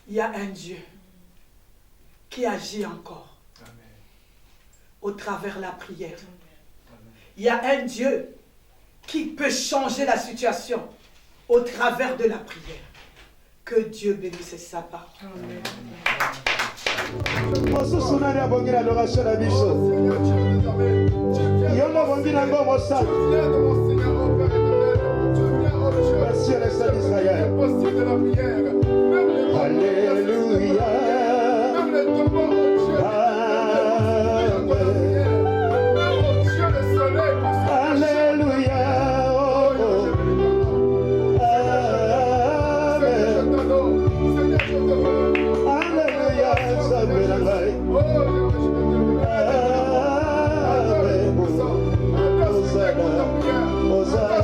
Il y a un Dieu qui agit encore Amen. au travers la prière. Il y a un Dieu qui peut changer la situation au travers de la prière. Que Dieu bénisse sa parole. Amen. Mosusunani abongi na adoration na biso. Seigneur Dieu des armées, tu viens Yo mobongi na ngo mosala. Tu viens de mon Seigneur, ô Père éternel. Tu viens, ô Dieu. Merci à l'État d'Israël. Impossible de la prière. Même les morts, Alléluia. même les tombeaux, ô Dieu. Même ô Dieu, le soleil peut se Alléluia. Oh, je Amen. t'adore. Seigneur, je t'adore. Alléluia. Nzambe na ngai. Oh, je t'adore. Adore, Amen. Seigneur, écoute ta prière. Hosanna.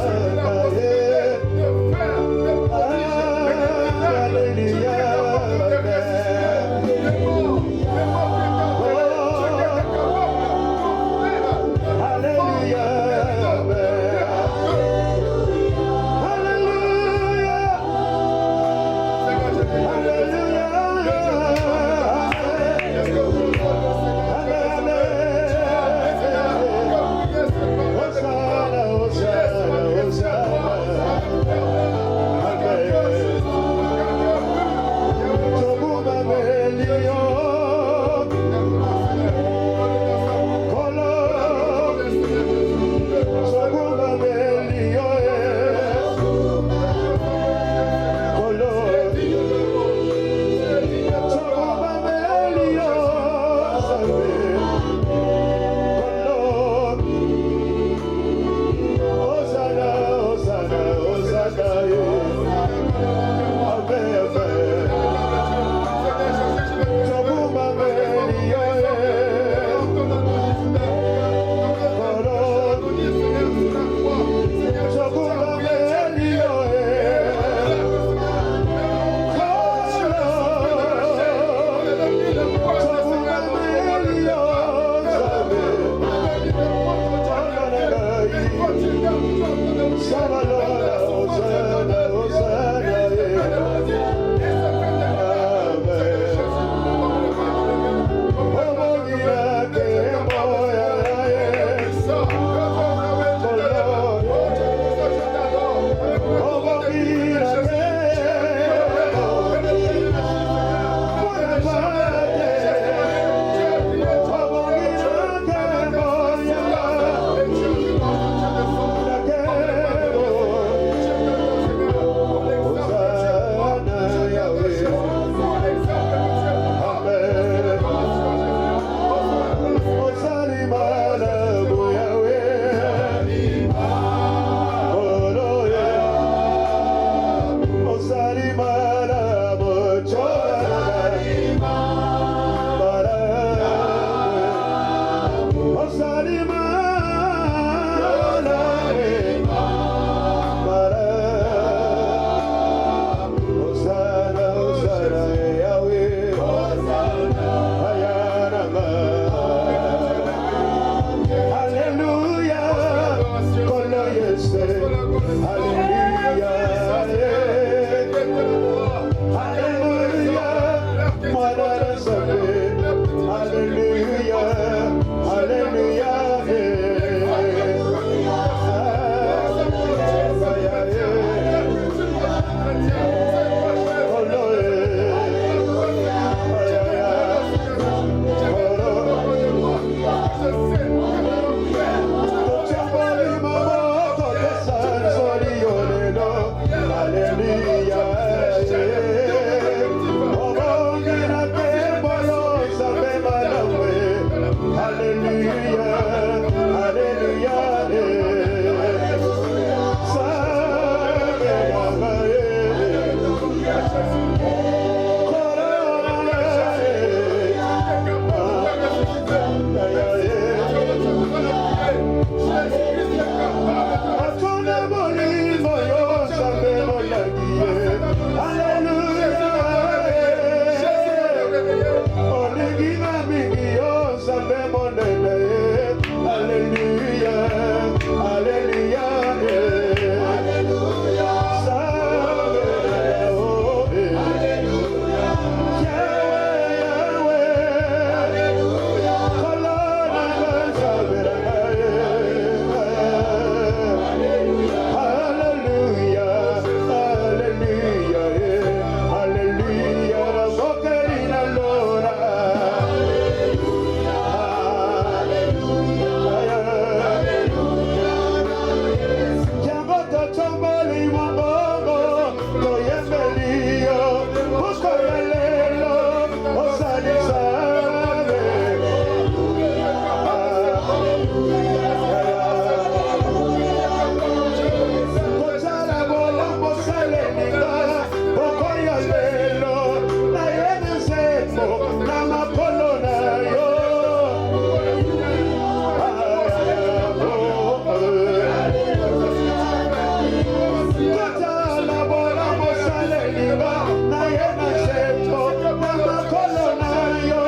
Kotala bola mosalelinga na ye na sembo na makolo na yo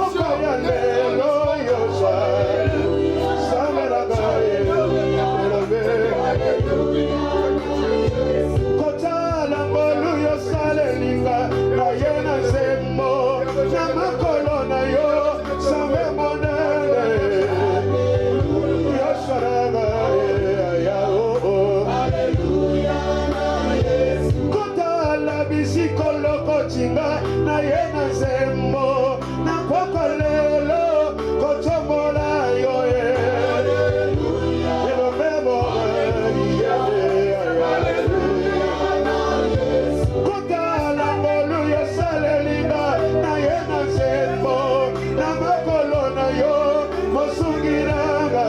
okoya lelo yosa sameraga kotala bolu yo salelinga na ye na sembo na makolo na yo sambe monene yosaraga Kotinga na ye na zembo na kokolelo kotombola yo kotala mbolu yo salelinga na ye na zembo na makolo na yo mosungiranga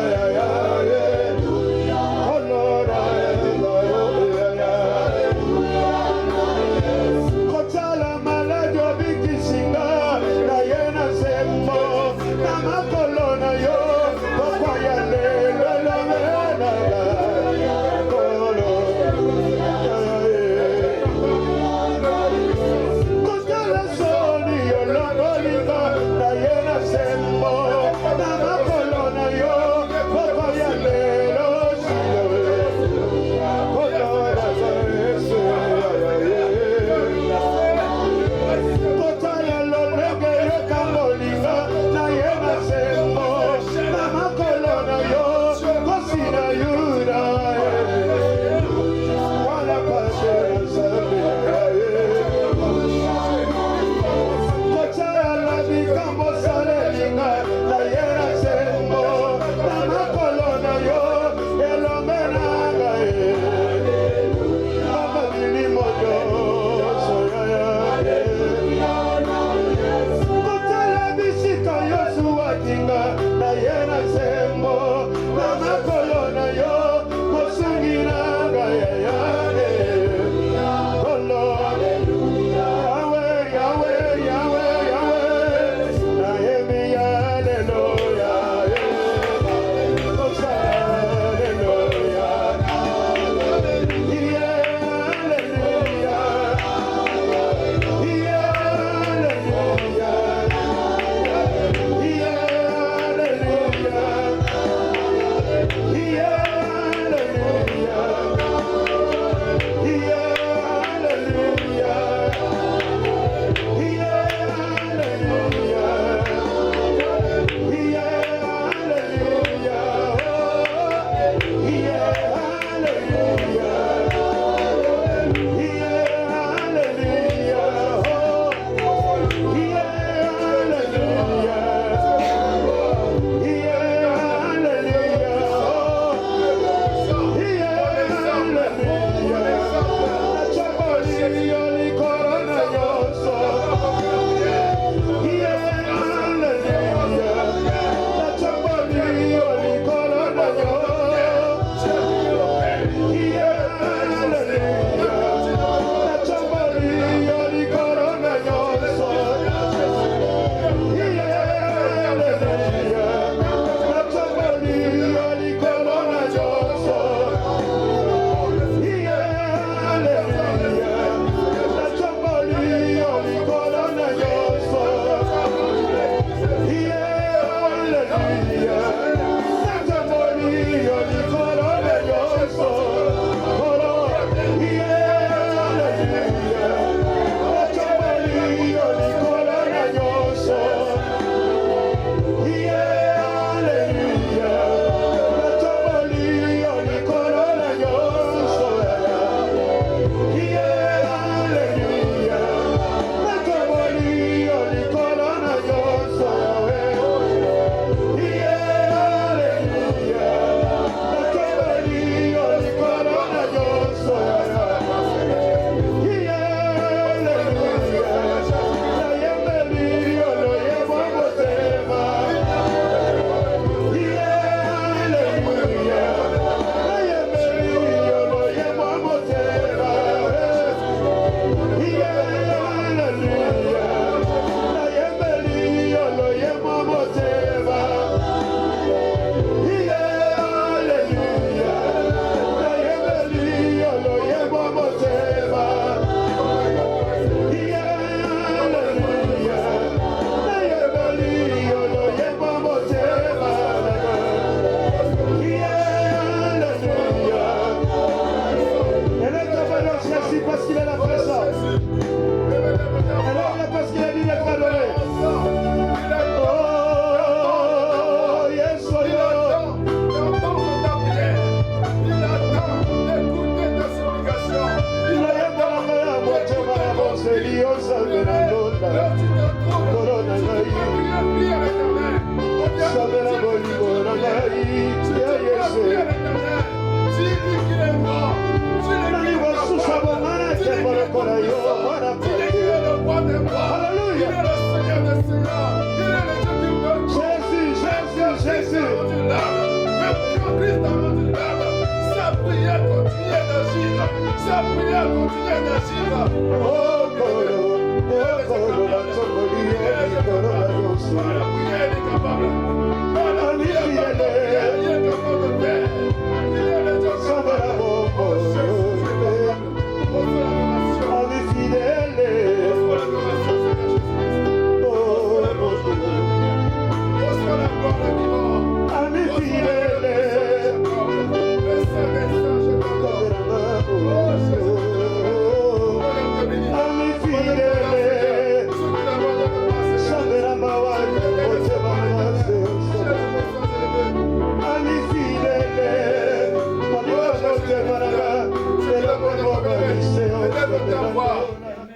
Sa prière continue d'agir.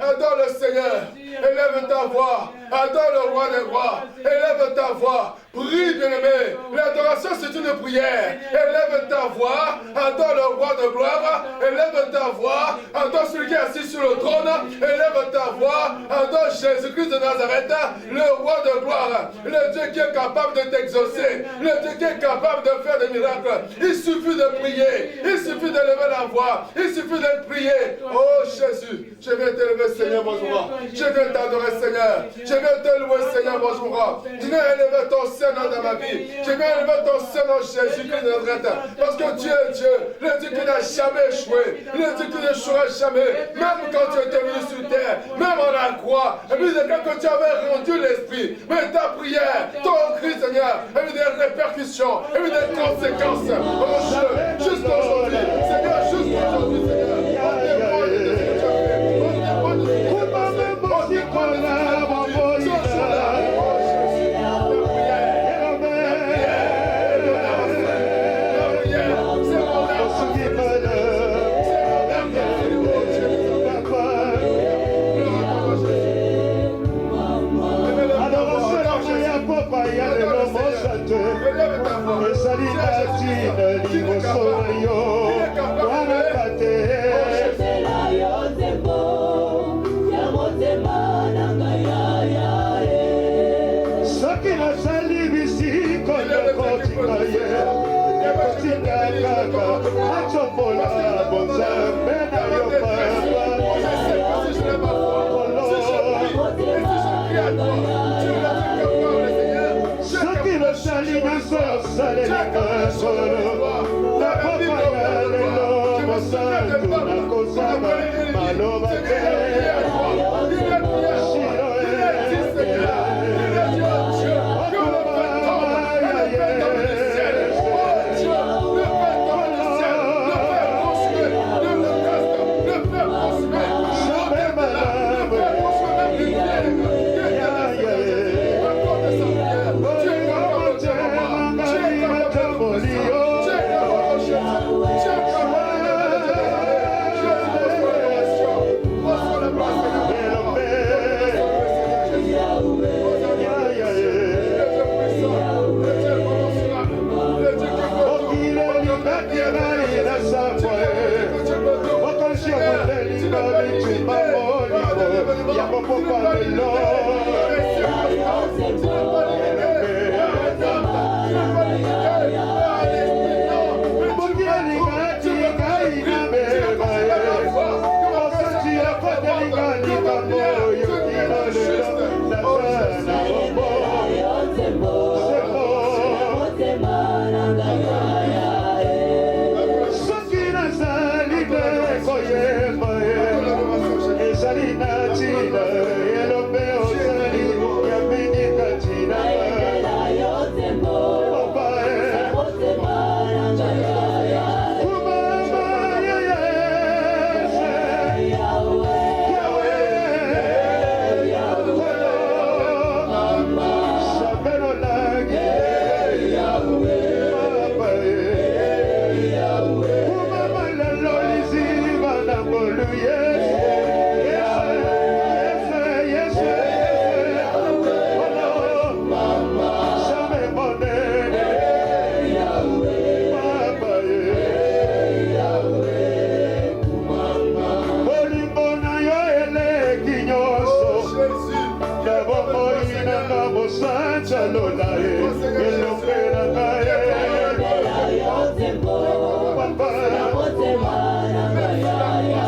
Adore le Seigneur, élève ta voix, adore le roi des rois, élève ta voix, prie bien-aimé, l'adoration c'est une prière, élève ta voix, adore le roi de gloire, élève ta voix, adore celui qui est assis sur le trône, élève ta voix, adore Jésus-Christ de Nazareth, le roi de gloire, le Dieu qui est capable de t'exaucer, le Dieu qui est capable de faire des miracles. Il suffit de prier, il suffit de lever la voix, il suffit de prier. Oh Jésus, je viens t'élever Seigneur mon jour, je viens t'adorer Seigneur, je viens te louer Seigneur mon jour, je viens élever ton Seigneur dans ma vie, je viens élever ton Seigneur Jésus-Christ de Nazareth, parce que tu es Dieu, le Dieu qui n'a jamais échoué, le Dieu qui n'échouera jamais, même quand tu étais venu sur terre, même en la croix, et puis quand tu avais rendu l'esprit, mais ta prière, ton cri Seigneur, a eu des répercussions, a eu des conséquences. Oh Dieu, juste aujourd'hui, Seigneur, juste aujourd'hui, Seigneur, on témoigne de ce que tu as fait, on témoigne de ce que tu as passé, on témoigne de ce que tu as fait, ce jour-là, oh Jésus, la prière, c'est mon âme, c'est mon âme, oh Jésus,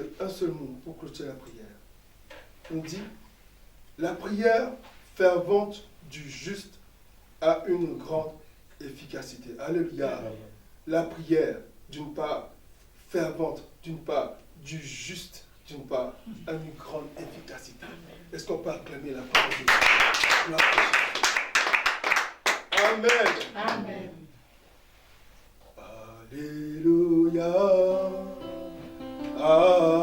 dire un seul mot pour clôturer la prière. On dit, la prière fervente du juste a une grande efficacité. Alléluia. La prière, d'une part, fervente, d'une part, du juste, d'une part, a une grande efficacité. Est-ce qu'on peut acclamer la parole de Dieu? Amen. Amen. Alléluia. Amen.